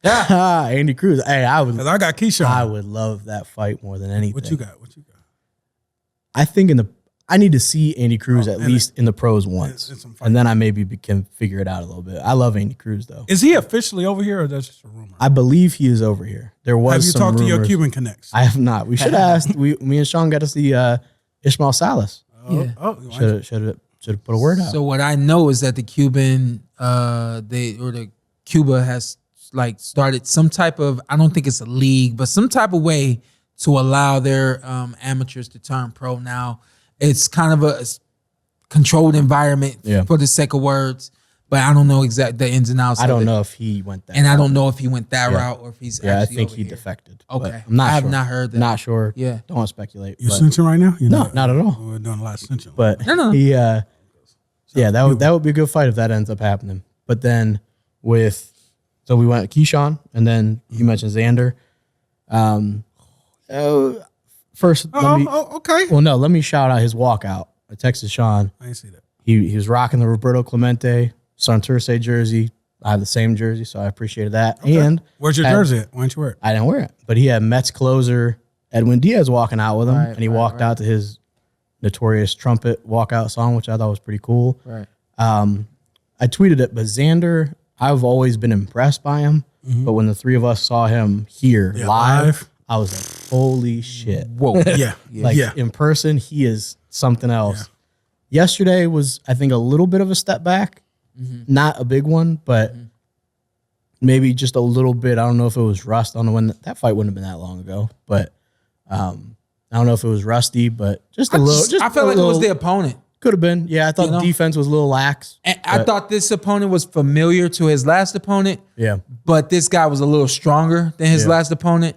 Andy Cruz. Hey, Because I got Keyshawn. I would love that fight more than anything. What you got? I think I need to see Andy Cruz at least in the pros once, and then I maybe can figure it out a little bit. I love Andy Cruz though. Is he officially over here, or that's just a rumor? I believe he is over here. There was. Have you some talked to your rumors. Cuban connects? I have not. We should have asked. Me and Shawn got to see Ishmael Salas. Should have put a word out. So what I know is that the Cuban, Cuba has like started some type of, I don't think it's a league, but some type of way to allow their amateurs to turn pro now. It's kind of a controlled environment for the sake of words, but I don't know exactly the ins and outs. I don't know if he went that. And I don't know if he went that route or if he's I actually think over he here. defected. Okay. I'm not I have sure. not heard that. Not sure. Yeah. Don't want to speculate. You cinching right now? No, not at all. We're doing a lot of cinching. But No. he, that would be a good fight if that ends up happening. But then so we went Keyshawn, and then you mentioned Xander. First, okay. Well, no, let me shout out his walkout. I texted Shawn. I didn't see that. He was rocking the Roberto Clemente Santurce jersey. I have the same jersey, so I appreciated that. Okay. And where's your jersey at? Why didn't you wear it? I didn't wear it, but he had Mets closer Edwin Diaz walking out with him, and he walked out to his notorious trumpet walkout song, which I thought was pretty cool. Right. I tweeted it, but Xander, I've always been impressed by him. But when the three of us saw him here live, I was like, holy shit. Whoa. Yeah. In person, he is something else. Yeah. Yesterday was, I think, a little bit of a step back. Not a big one, but maybe just a little bit. I don't know if it was rust. I don't know when that fight wouldn't have been that long ago, but I don't know if it was rusty, but just a little. I felt like it was the opponent. Could have been. Yeah, I thought the defense was a little lax. And I thought this opponent was familiar to his last opponent. Yeah. But this guy was a little stronger than his last opponent.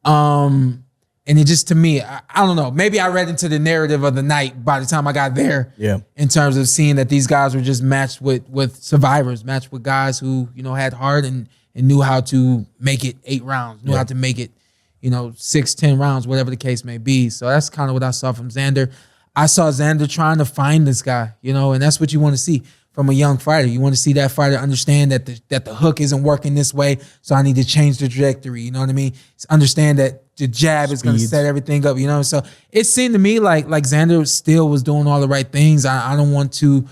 And it just, to me, I don't know. Maybe I read into the narrative of the night by the time I got there. Yeah. In terms of seeing that these guys were just matched with survivors, matched with guys who, had heart and knew how to make it 8 rounds, knew how to make it, 6, 10 rounds, whatever the case may be. So that's kind of what I saw from Xander. I saw Xander trying to find this guy, and that's what you want to see from a young fighter. You want to see that fighter understand that the hook isn't working this way, so I need to change the trajectory. You know what I mean? Understand that the jab is going to set everything up. So it seemed to me like Xander still was doing all the right things. I don't want to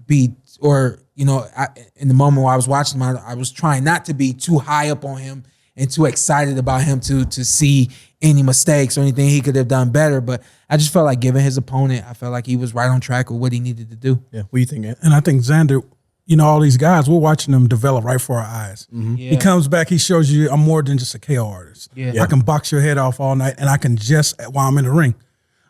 be, or in the moment where I was watching him, I was trying not to be too high up on him and too excited about him to see any mistakes or anything he could have done better. But I just felt like, given his opponent, I felt like he was right on track with what he needed to do. Yeah. What do you think? And I think Xander, all these guys, we're watching them develop right before our eyes. He comes back, he shows you I'm more than just a KO artist. I can box your head off all night, and I can just, while I'm in the ring.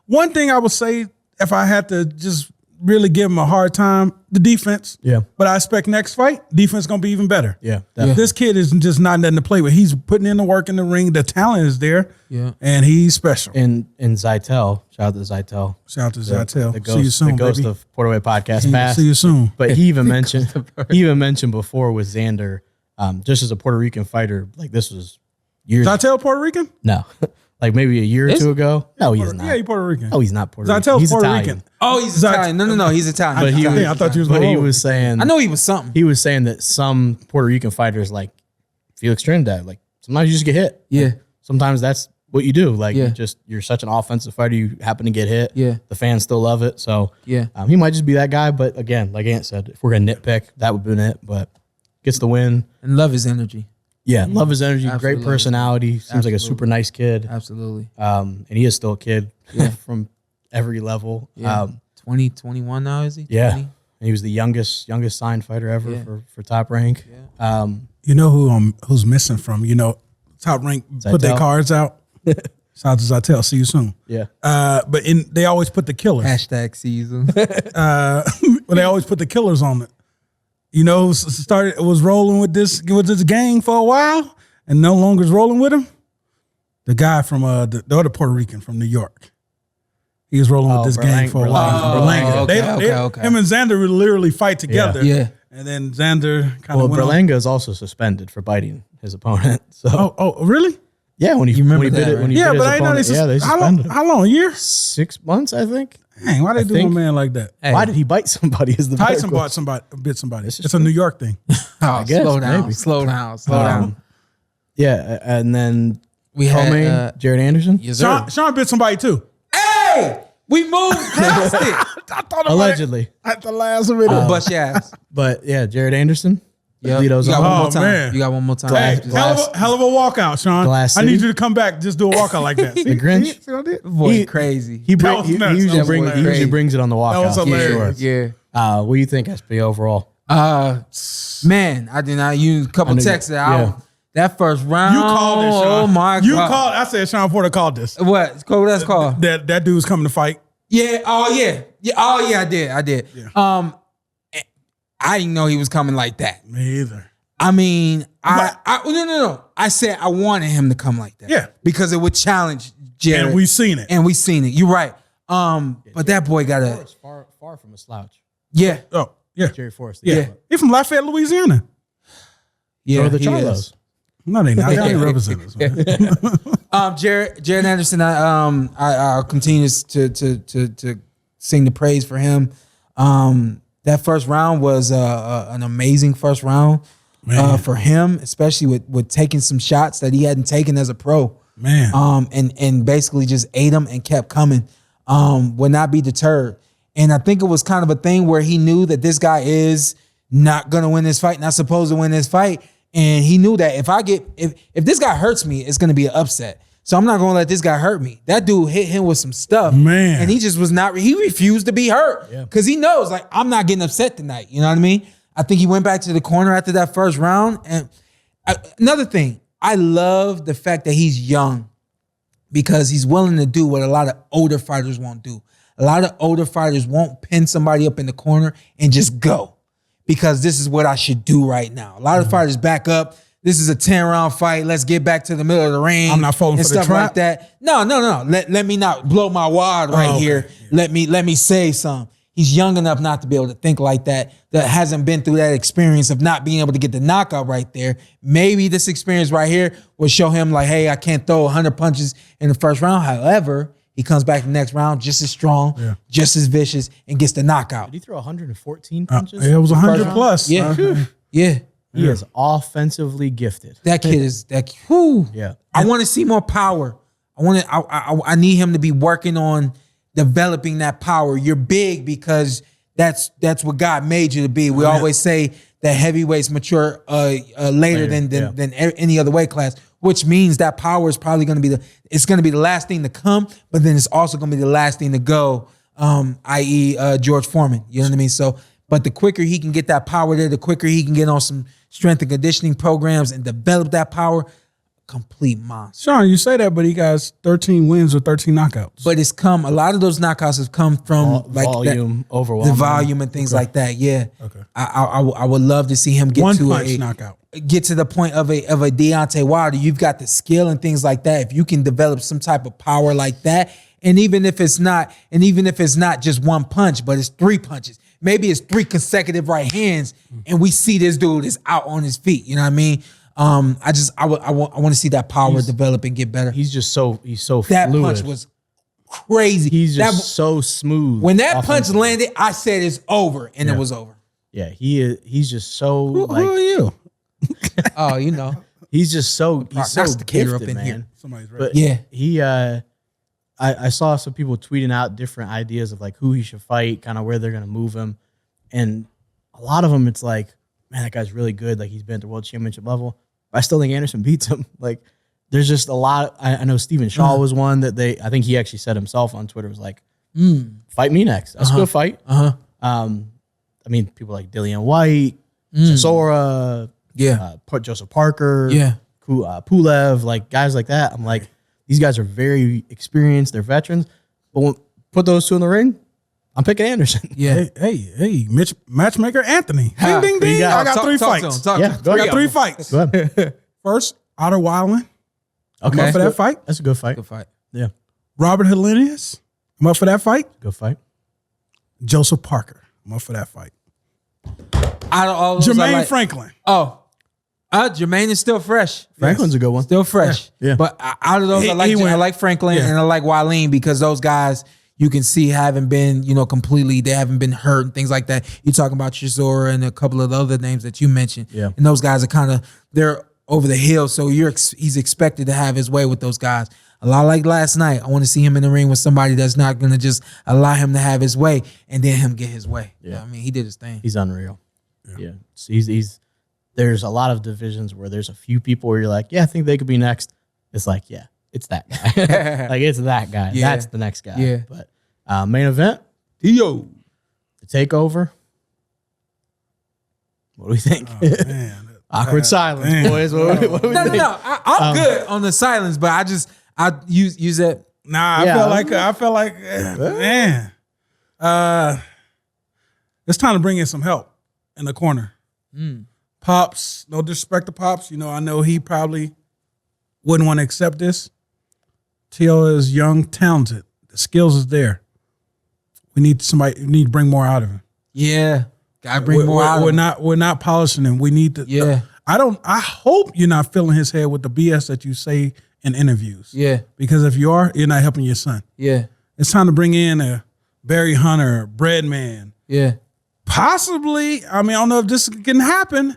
One thing I would say, if I had to just really give him a hard time, the defense. Yeah. But I expect next fight, defense going to be even better. Yeah. This kid is just not nothing to play with. He's putting in the work in the ring. The talent is there. Yeah. And he's special. And Zytel, shout out to Zytel. Shout out to Zytel. The ghost, See you soon, the ghost baby. of Portaway Podcast Pass. See you soon. But he even mentioned before with Xander, just as a Puerto Rican fighter, like this was years. Zytel Puerto Rican? No. Like maybe a year or two ago. No, he's not. Yeah, he's Puerto Rican. Oh, he's not Puerto Rican. Zytel's He's Puerto Italian. Rican. Oh, he's Italian. No, he's Italian. But he I thought you was But going he over. was saying, I know he was something. he was saying that some Puerto Rican fighters, like Felix Trinidad, like sometimes you just get hit. Yeah. Like, sometimes that's what you do. Like Yeah. you're such an offensive fighter, you happen to get hit. Yeah. The fans still love it. So Yeah. he might just be that guy. But again, like Ant said, if we're gonna nitpick, that would have been it. But gets the win. And love his energy. Yeah, love his energy, Absolutely. great personality. Seems like a super nice kid. Absolutely. And he is still a kid from every level. Yeah. 20, 21 now, is he? Yeah. 20? And he was the youngest signed fighter ever for Top Rank. Yeah. You know who's missing from, Top Rank put their Zytel. cards out. Shout out to Zytel. See you soon. Yeah. But they always put the killers. Hashtag season. Well, they always put the killers on it. Was rolling with this gang for a while and no longer is rolling with him. The guy from the other Puerto Rican from New York. He was rolling with this gang for a while. Berlanga. Okay. Him and Xander would literally fight together. Yeah. And then Xander kind of went on. Berlanga is also suspended for biting his opponent. So Oh, really? yeah, when he remember bit that, it, right? when he Yeah, bit but his I know opponent, they they suspended him. how long? A year? 6 months, I think. Dang, why they do my man like that? Hey. Why did he bite somebody? Is the Tyson better question. bit somebody. This is It's a New York thing. Oh, guess, slow down, maybe. slow down. Yeah, and then We had co-main, Jared Anderson. yes, sir. Sean bit somebody too. Hey, we moved past it. I thought about Allegedly. it at the last minute. Bust your ass. But yeah, Jared Anderson. Yep. Lito's You got on. one more Oh, time. man. You got one more time. Glass- Hell of a walkout, Sean. Glass I need City. you to come back. Just do a walkout like that. The Grinch. See what I did? Boy, crazy. He That was nuts. usually That was he crazy. usually brings it on the walkout. was hilarious. Yeah. What do you think, SP overall? Man, I did not use a couple I knew texts that. that Yeah. that first round. You called it, Sean. Oh my You god. called. I said Sean Porter called this. What? That's called. That dude's coming to fight. Yeah. Oh yeah. Yeah. Oh yeah. I did. Yeah. I didn't know he was coming like that. Me either. I mean, no. I said I wanted him to come like that. Yeah. Because it would challenge Jared. And we've seen it. And we seen it. You're right. But that boy got a Far from a slouch. yeah. Oh, yeah. Jerry Forrest. Yeah. He from Lafayette, Louisiana. Yeah. Or the he Charlos. is. No, they not. They only represent us. Man. Jared Anderson. I'll continue to sing the praise for him. That first round was an amazing first round for him, especially with taking some shots that he hadn't taken as a pro. Man. And basically just ate them and kept coming. Would not be deterred. And I think it was kind of a thing where he knew that this guy is not gonna win this fight, not supposed to win this fight. And he knew that if this guy hurts me, it's gonna be an upset. So I'm not gonna let this guy hurt me. That dude hit him with some stuff. Man. And he just was not, he refused to be hurt. Because he knows, like, I'm not getting upset tonight. You know what I mean? I think he went back to the corner after that first round. And another thing, I love the fact that he's young because he's willing to do what a lot of older fighters won't do. A lot of older fighters won't pin somebody up in the corner and just go because this is what I should do right now. A lot of fighters back up. This is a 10-round fight. Let's get back to the middle of the ring. I'm not falling and for the stuff trap? like that. No. Let me not blow my wad right okay. here. Yeah. Let me say something. He's young enough not to be able to think like that hasn't been through that experience of not being able to get the knockout right there. Maybe this experience right here will show him like, hey, I can't throw 100 punches in the first round. However, he comes back the next round just as strong, just as vicious, and gets the knockout. Did he throw 114 punches? It was 100 round? plus. Yeah. Yeah. He is offensively gifted. That kid is that. Whew. Yeah. I want to see more power. I need him to be working on developing that power. You're big because that's what God made you to be. We always say that heavyweights mature later than any other weight class, which means that power is probably going to be the last thing to come, but then it's also going to be the last thing to go. I.e. George Foreman. You know what I mean? So, but the quicker he can get that power there, the quicker he can get on some strength and conditioning programs and develop that power, complete monster. Sean, you say that, but he got 13 wins or 13 knockouts. But a lot of those knockouts have come from volume, the overwhelming. volume and things like that. Yeah. Okay. I would love to see him get One to punch knockout. Get to the point of a Deontay Wilder. You've got the skill and things like that. If you can develop some type of power like that, and even if it's not just one punch, but it's 3 punches, maybe it's 3 consecutive right hands, and we see this dude is out on his feet. You know what I mean? I want to see that power develop and get better. He's so That fluid. punch was crazy. He's just so smooth. When that punch landed, I said it's over, and it was over. Yeah, he's just so Who are you? Oh, you know. he's just so Prognosticator gifted, up in man. here. Somebody's right. But Yeah. he I saw some people tweeting out different ideas of like who he should fight, kind of where they're gonna move him, and a lot of them it's like, man, that guy's really good. Like he's been at the world championship level. But I still think Anderson beats him. Like there's just a lot. I know Stephen Shaw was one that I think he actually said himself on Twitter was like, fight me next. That's a good fight. I mean, people like Dillian White, Chisora, Joseph Parker, Pulev, like guys like that. I'm like, these guys are very experienced. They're veterans. But put those two in the ring, I'm picking Anderson. Yeah. Hey, matchmaker Anthony. Ding, ding, ding. got? I got 3 fights. Go I got 3 fights. Go ahead. First, Otter Wildland. I'm Okay. up for that fight. That's a good fight. Good fight. Yeah, Robert Helenius. I'm up for that fight. good fight. Joseph Parker. I'm up for that fight. Out of all those, Jermaine Franklin. Jermaine is still fresh. Franklin's a good one. Still fresh. Yeah. But out of those, He I like went- Franklin Yeah. and I like Wileen because those guys, you can see haven't been, completely, they haven't been hurt and things like that. You're talking about Chisora and a couple of the other names that you mentioned. Yeah. And those guys are they're over the hill. So he's expected to have his way with those guys. A lot like last night. I want to see him in the ring with somebody that's not going to just allow him to have his way and then him get his way. Yeah. I mean, he did his thing. He's unreal. Yeah. So he's there's a lot of divisions where there's a few people where you're like, yeah, I think they could be next. It's like, yeah, it's that guy. Like, it's that guy. Yeah. That's the next guy. Yeah. But main event, Yo. the takeover. What do we think? Oh, man. Awkward silence, man. boys. What do we think? No. I'm good on the silence, but I use that. Nah, Yeah. I felt like, man. It's time to bring in some help in the corner. Pops, no disrespect to Pops. I know he probably wouldn't want to accept this. Tio is young, talented. The skills is there. We need to bring more out of him. Yeah. Gotta bring more out of him. We're not polishing him. We need to. Yeah. I hope you're not filling his head with the BS that you say in interviews. Yeah. Because if you are, you're not helping your son. Yeah. It's time to bring in a Barry Hunter, Breadman. Yeah. Possibly, I don't know if this can happen.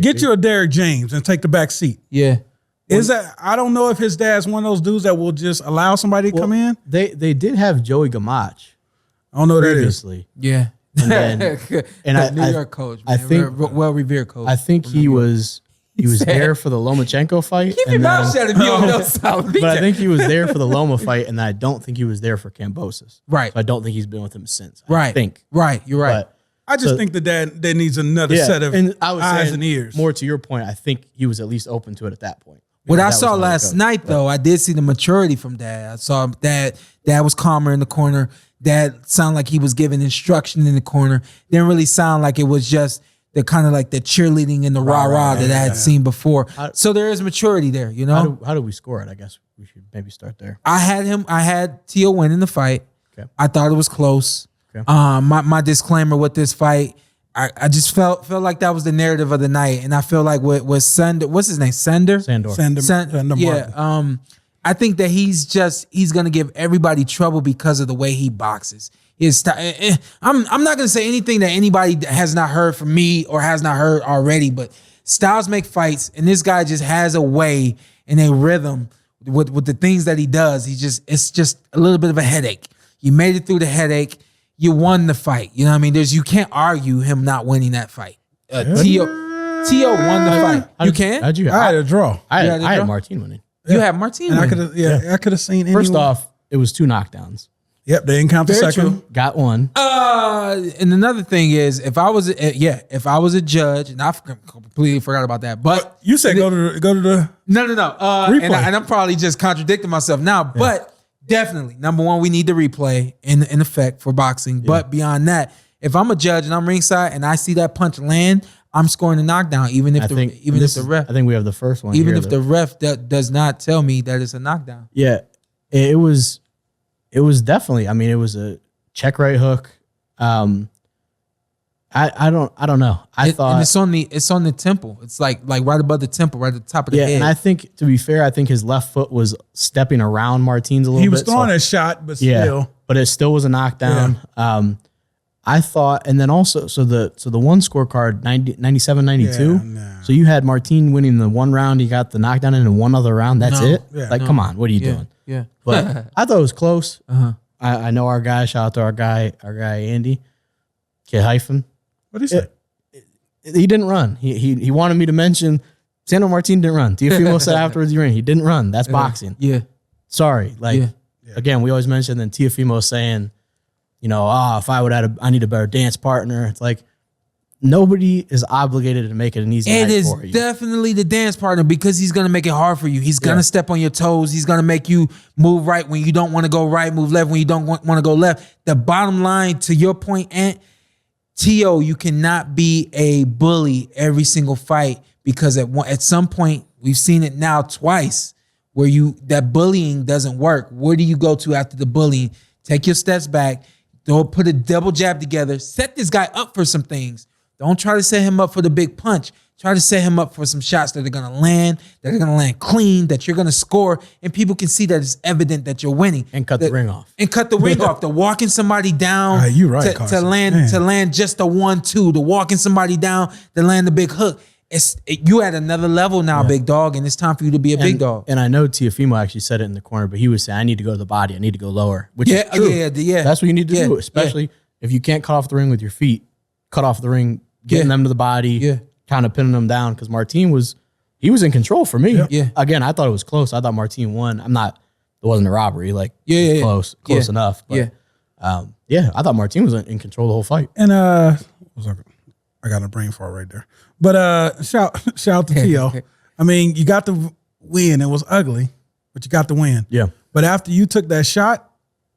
Get you a Derrick James and take the back seat. Yeah. I don't know if his dad's one of those dudes that will just allow somebody to come in. They did have Joey Gamach I don't know what that is. previously. Yeah. And then, and That New I York coach, I man. think- well-revered coach. I think he was there for the Lomachenko fight. Keep your and mouth then- shut if you don't know something. But I think he was there for the Loma fight, and I don't think he was there for Cambosis. Right. So I don't think he's been with him since. I Right. think. Right. You're right. But I just think the dad needs another set of and I was eyes saying, and ears. More to your point, I think he was at least open to it at that point. What I That was saw how it last goes. night, though, I did see the maturity from Dad. I saw Dad was calmer in the corner. Dad sounded like he was giving instruction in the corner. Didn't really sound like it was just the kind of like the cheerleading and the rah-rah that I had seen before. So there is maturity there, How do we score it? I guess we should maybe start there. I had Tio winning the fight. Okay. I thought it was close. Okay. My disclaimer with this fight, I just felt like that was the narrative of the night. And I feel like with Sandor, what's his name? Sandor? Sandor. Sandor Martin. Yeah. I think that he's gonna give everybody trouble because of the way he boxes. I'm not gonna say anything that anybody has not heard from me or has not heard already, but styles make fights, and this guy just has a way and a rhythm with the things that he does. It's just a little bit of a headache. You made it through the headache. You won the fight. You know what I mean? You can't argue him not winning that fight. Tio won the fight. You can? How'd you? I had a draw. I You had a had draw? Martin winning. You have Martin. And I winning. could have seen First anyone. off, it was 2 knockdowns. Yep, they didn't count the Very second. true. Got one. And another thing is, if I was a judge, and I completely forgot about that, but You said go to the no. Replay. And I'm probably just contradicting myself now, but definitely, number one, we need the replay in effect for boxing. But beyond that, if I'm a judge and I'm ringside and I see that punch land, I'm scoring a knockdown, even if the ref, I think we have the first one. even here if the ref does not tell me that it's a knockdown. Yeah, it was definitely. I mean, it was a check right hook. I don't know. I thought and it's on the temple. It's like right above the temple, right at the top of the head. and I think, to be fair, I think his left foot was stepping around Martin's a little bit. He was throwing so- a shot, but yeah, still. but it still was a knockdown. I thought, and then also, so the one scorecard 97-92. Yeah, nah. So you had Martin winning the one round. He got the knockdown in one other round. That's No. it. Yeah. Like, come on, what are you doing? Yeah. But I thought it was close. Uh-huh. I know our guy. Shout out to our guy Andy. Kid hyphen. What did he say? He didn't run. He wanted me to mention Sandor Martin didn't run. Teofimo said afterwards he ran. He didn't run. That's boxing. Yeah. Sorry. Like, again, we always mention then Teofimo saying, if I I need a better dance partner. It's like, nobody is obligated to make it an easy It night is for you. definitely the dance partner because he's going to make it hard for you. He's going to step on your toes. He's going to make you move right when you don't want to go right, move left when you don't want to go left. The bottom line, to your point, Ant, Tio, you cannot be a bully every single fight because at some point, we've seen it now twice, where that bullying doesn't work. Where do you go to after the bullying? Take your steps back. Don't put a double jab together. Set this guy up for some things. Don't try to set him up for the big punch. Try to set him up for some shots that are going to land, that are going to land clean, that you're going to score, and people can see that it's evident that you're winning. And cut the ring off. And cut the ring off. The walking somebody down you right, to land just a 1-2. The walking somebody down to land the big hook. You at another level now, big dog, and it's time for you to be a big dog. And I know Teofimo actually said it in the corner, but he was saying, I need to go to the body. I need to go lower, which is true. Yeah. That's what you need to do, especially if you can't cut off the ring with your feet, cut off the ring, getting them to the body, kind of pinning them down, because Martin was in control for me. Yeah. Again, I thought it was close. I thought Martin won. It wasn't a robbery. Like, it was close enough. But, I thought Martin was in control the whole fight. And I got a brain fart right there. But shout out to Tio. I mean, you got the win. It was ugly, but you got the win. Yeah. But after you took that shot,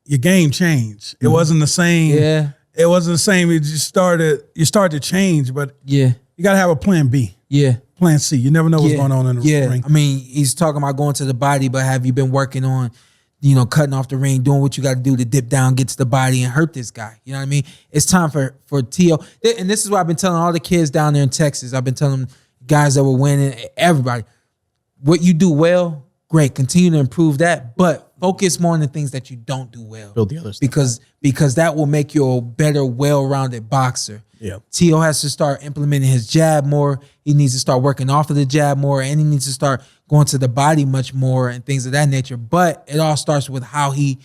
your game changed. It wasn't the same. Yeah. It wasn't the same. You started to change, but you got to have a plan B. Yeah. Plan C. You never know what's going on in the ring. I mean, he's talking about going to the body, but have you been working on, cutting off the ring, doing what you got to do to dip down, get to the body, and hurt this guy? You know what I mean? It's time for Tio. And this is what I've been telling all the kids down there in Texas. I've been telling them, guys that were winning, everybody, what you do well, great. Continue to improve that, but focus more on the things that you don't do well. Build the other stuff because that will make you a better, well-rounded boxer. Yeah. Tio has to start implementing his jab more. He needs to start working off of the jab more, and he needs to start going to the body much more and things of that nature. But it all starts with how he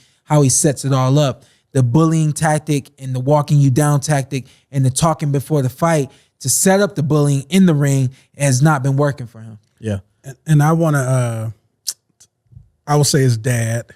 sets it all up. The bullying tactic and the walking you down tactic and the talking before the fight to set up the bullying in the ring has not been working for him. Yeah. And I want to, I will say his dad,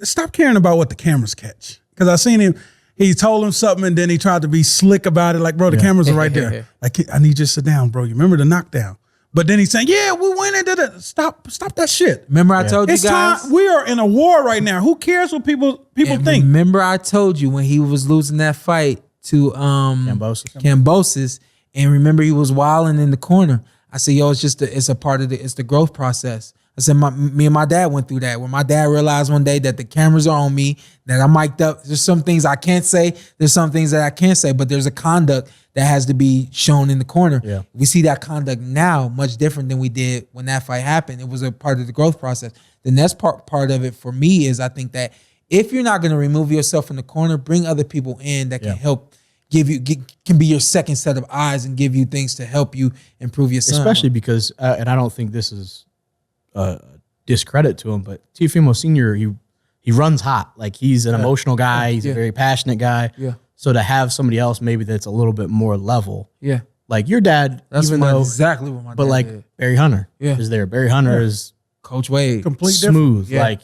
stop caring about what the cameras catch. Because I seen him, he told him something and then he tried to be slick about it. Like, bro, the cameras are right there. Like, I need you to sit down, bro. You remember the knockdown? But then he's saying, yeah, we went into the, stop that shit. Remember I told you guys? Time, we are in a war right now. Who cares what people think? Remember I told you when he was losing that fight to Cambosis, and remember he was wilding in the corner. I said, yo, it's a part of it's the growth process. I said, me and my dad went through that. When my dad realized one day that the cameras are on me, that I'm mic'd up, there's some things I can't say, there's some things that I can't say, but there's a conduct that has to be shown in the corner. Yeah. We see that conduct now much different than we did when that fight happened. It was a part of the growth process. The next part of it for me is I think that if you're not going to remove yourself from the corner, bring other people in that can help can be your second set of eyes and give you things to help you improve your son. Especially because, and I don't think this is discredit to him, but Teofimo Sr., he runs hot. Like, he's an emotional guy. He's a very passionate guy. Yeah. So to have somebody else maybe that's a little bit more level. Yeah. Like your dad, that's even though exactly what my dad did. Barry Hunter Yeah. is there. Barry Hunter is Coach Wade. Complete smooth. Yeah. Like,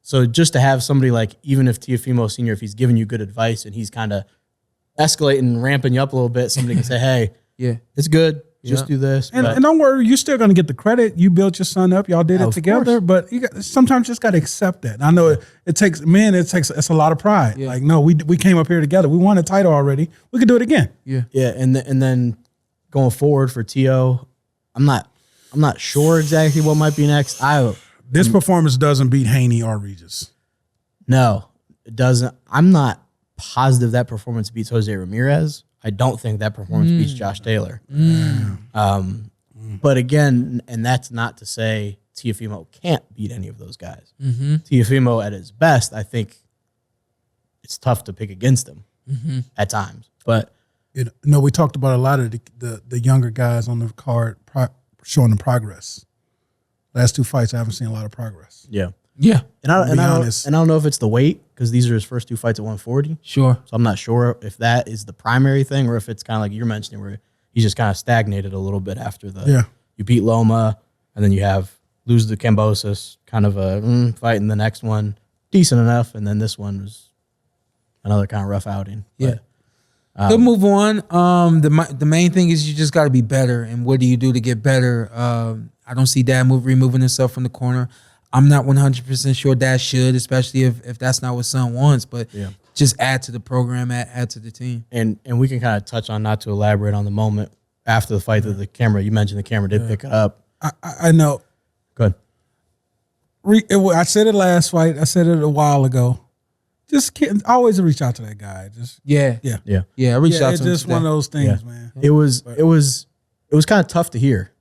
so just to have somebody like, even if Teofimo Sr., if he's giving you good advice and he's kind of escalating and ramping you up a little bit, somebody can say, hey, it's good. Just do this. And don't worry, you're still going to get the credit. You built your son up. Y'all did it together. But sometimes you just got to accept that. I know it takes it's a lot of pride. Yeah. Like, no, we came up here together. We won a title already. We could do it again. Yeah. Yeah. And then going forward for Tio, I'm not sure exactly what might be next. This performance doesn't beat Haney or Regis. No, it doesn't. I'm not positive that performance beats Jose Ramirez. I don't think that performance beats Josh Taylor. But again, and that's not to say Teofimo can't beat any of those guys. Teofimo at his best, I think it's tough to pick against him at times. But we talked about a lot of the younger guys on the card showing the progress. Last two fights, I haven't seen a lot of progress. Yeah. Yeah. And I don't know if it's the weight, because these are his first two fights at 140. Sure. So I'm not sure if that is the primary thing or if it's kind of like you're mentioning where he's just kind of stagnated a little bit after you beat Loma and then you lose to Cambosis, kind of a fight in the next one, decent enough, and then this one was another kind of rough outing. Yeah. Good move on. The main thing is you just got to be better, and what do you do to get better? I don't see Dad removing himself from the corner. I'm not 100% sure Dad should, especially if that's not what son wants, but just add to the program, add to the team. And we can kind of touch on, not to elaborate on the moment after the fight, that the camera, you mentioned the camera did pick it up. I know. Go ahead. I said it last fight. I said it a while ago. Just always reach out to that guy. Just I reached out to him. It's just one of those things, man. It was it was kind of tough to hear,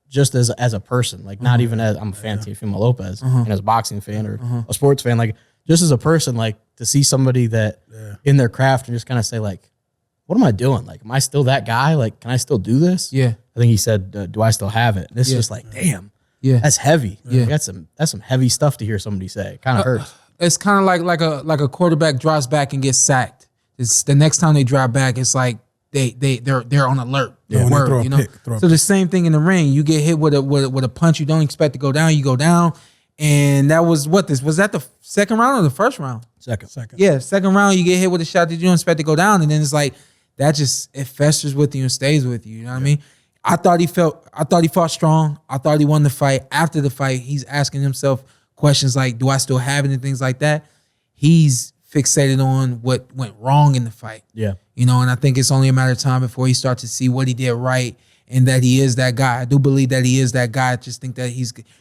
just as a person, like not even as I'm a fan of Teofimo Lopez and as a boxing fan or a sports fan, like just as a person, like to see somebody that in their craft and just kind of say like, what am I doing? Like, am I still that guy? Like, can I still do this? Yeah. I think he said, do I still have it? And it's just like, damn. Yeah. That's heavy. Yeah. That's some heavy stuff to hear somebody say. It kind of hurts. It's kind of like a quarterback drops back and gets sacked. It's the next time they drop back, it's like they're on alert. Yeah, Word, you know. So the same thing in the ring. You get hit with a punch you don't expect to go down. You go down, and that was was that the second round or the first round? Second. Yeah, second round. You get hit with a shot that you don't expect to go down, and then it's like that just it festers with you and stays with you. You know what I mean? I thought he fought strong. I thought he won the fight. After the fight, he's asking himself questions like, "Do I still have it?" and things like that. He's fixated on what went wrong in the fight. Yeah. You know, and I think it's only a matter of time before he starts to see what he did right and that he is that guy. I do believe that he is that guy. I just think that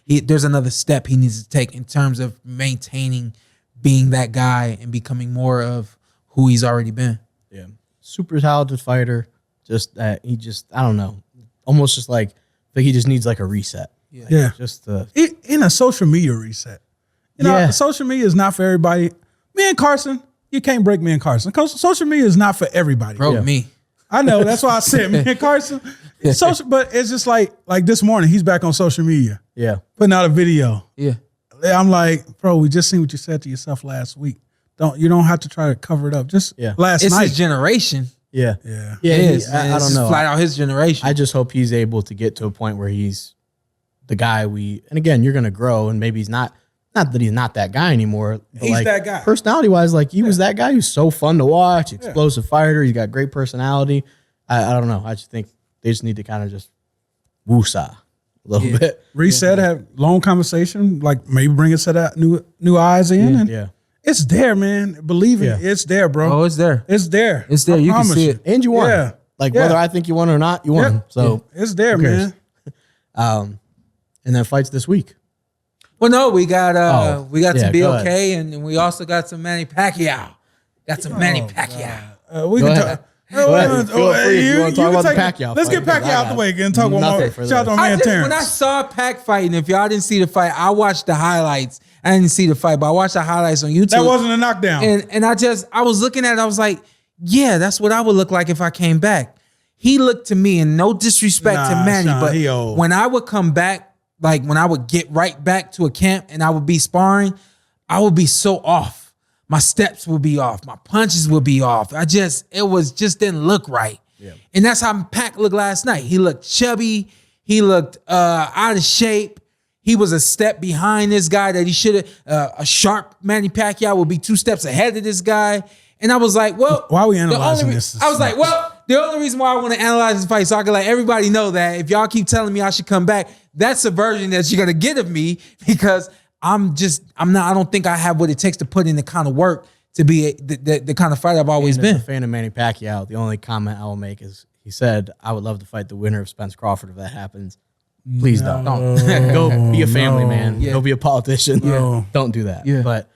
there's another step he needs to take in terms of maintaining being that guy and becoming more of who he's already been. Yeah. Super talented fighter. Just that I don't know. Almost just like he just needs like a reset. Yeah. Yeah. Just in a social media reset. You know, social media is not for everybody. Me and Carson, you can't break me and Carson. Because social media is not for everybody. Broke me. I know. That's why I said me and Carson. Social, but it's just like this morning, he's back on social media. Yeah. Putting out a video. Yeah. I'm like, bro, we just seen what you said to yourself last week. You don't have to try to cover it up. Just last it's night. his generation. Yeah. Yeah. Yeah, it is. I don't know. Flat out his generation. I just hope he's able to get to a point where he's the guy and again, you're going to grow and maybe he's not that he's not that guy anymore. But He's like, that guy. Personality wise, like he was that guy who's so fun to watch, explosive fighter. He's got great personality. I don't know. I just think they just need to kind of just woosah a little bit. Reset, have long conversation, like maybe bring a set of new eyes in. And it's there, man. Believe it. It's there, bro. Oh, it's there. It's there. It's there. You can see it. And you won. Yeah. Like whether I think you won or not, you won. So it's there, man. And then fights this week. Well, no, we got some BLK and we also got some Manny Pacquiao. Got some Manny Pacquiao. We can talk. Feel free if you want to talk about the Pacquiao. Let's get Pacquiao out the way and talk about more. Shout out to my man Terrence. When I saw Pac fighting, if y'all didn't see the fight, I watched the highlights. I didn't see the fight, but I watched the highlights on YouTube. That wasn't a knockdown. And I was looking at it, I was like, yeah, that's what I would look like if I came back. He looked to me, and no disrespect to Manny, Shawn, but when I would come back, like when I would get right back to a camp and I would be sparring, I would be so off. My steps would be off. My punches would be off. It just didn't look right. Yeah. And that's how Pac looked last night. He looked chubby. He looked out of shape. He was a step behind this guy that he should have. A sharp Manny Pacquiao would be 2 steps ahead of this guy. And I was like, well, why are we analyzing this? I was like, well, the only reason why I want to analyze this fight so I can let everybody know that if y'all keep telling me I should come back, that's a version that you're gonna get of me because I don't think I have what it takes to put in the kind of work to be the kind of fighter I've always been. As a fan of Manny Pacquiao, the only comment I will make is he said, I would love to fight the winner of Spence Crawford if that happens. Please don't. Go be a family man. Go be a politician. Don't do that. Yeah. But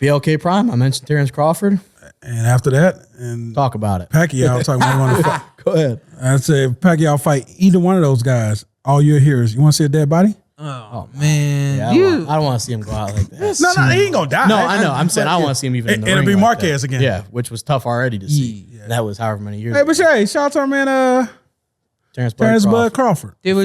BLK Prime, I mentioned Terence Crawford. And after that, and talk about it. Pacquiao talking about one of the fight. Go ahead. I'd say if Pacquiao fight either one of those guys, all you'll hear is, you want to see a dead body? Oh man. Yeah, I don't want to see him go out like that. No, he ain't gonna die. No, I know. I'm saying I want to see him even in the ring. It'll be like Marquez that. again. Yeah, which was tough already to see. Yeah. That was however many years ago. But shout out to our man Terence Bud Crawford. The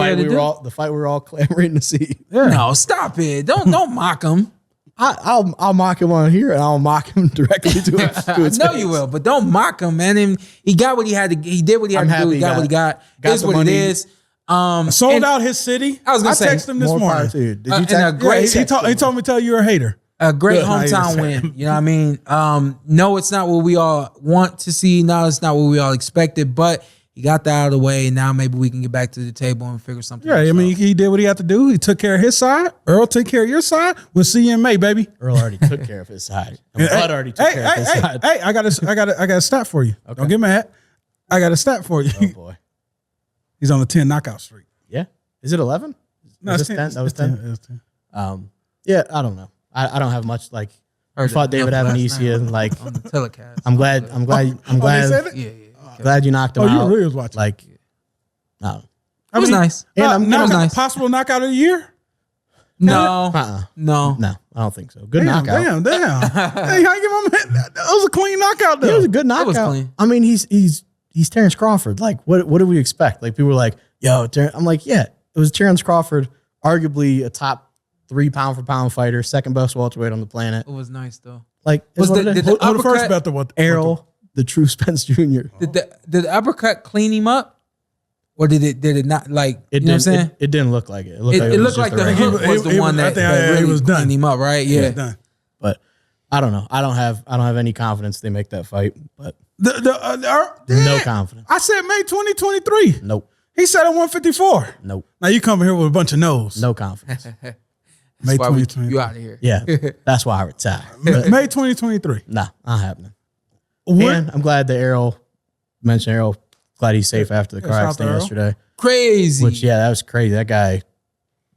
fight we were all clamoring to see. Yeah. No, stop it. Don't mock him. I'll mock him on here and I'll mock him directly to his No, face. you will, but don't mock him, man. And he got what he had to. He did what he had to do. He got what he got. It's what it is. Sold out his city. I was gonna say, texted him this morning. Did you text? He told me to tell you you're a hater. A great hometown win. You know what I mean? No, it's not what we all want to see. No, it's not what we all expected, but he got that out of the way, and now maybe we can get back to the table and figure something out. Yeah, I mean, he did what he had to do. He took care of his side. Earl took care of your side. We'll see you in May, baby. Earl already took care of his side. And Bud already took care of his side. Hey, I got a stat for you. Okay. Don't get mad. I got a stat for you. Oh boy, he's on the 10 knockout streak. Yeah, is it 11? No, it's 10. That was 10. It was 10. Yeah, I don't know. I don't have much like. I fought David Avanesyan like on the telecast. I'm glad. Yeah. Glad you knocked him out. You really was watching. Like, No. It was nice. And it was nice. Possible knockout of the year? No. No, I don't think so. Good knockout. Damn. Hey, how you give him that was a clean knockout though. It was a good knockout. was clean. I mean, he's Terence Crawford. Like, what do we expect? Like, people were like, yo, I'm like, yeah, it was Terence Crawford, arguably a top 3 pound for pound fighter, second best welterweight on the planet. It was nice though. Like, Was who the Who the uppercut- first bet what? Errol, the true Spence Jr. Did the uppercut clean him up? Or did it not like you know what I'm saying? It didn't look like it. It looked like the hook was the one that really was done. cleaned him up, right? He Yeah. was done. But I don't know. I don't have any confidence they make that fight. But no confidence. I said May 2023. Nope. He said at 154. Nope. Now you come here with a bunch of no's. No confidence. May That's why 2023. you out of here. Yeah. That's why I retired. But May 2023. nah, not happening. What? And I'm glad that Errol mentioned Errol. Glad he's safe after the car shout out to accident Errol. yesterday. Crazy. Which, yeah, that was crazy. That guy,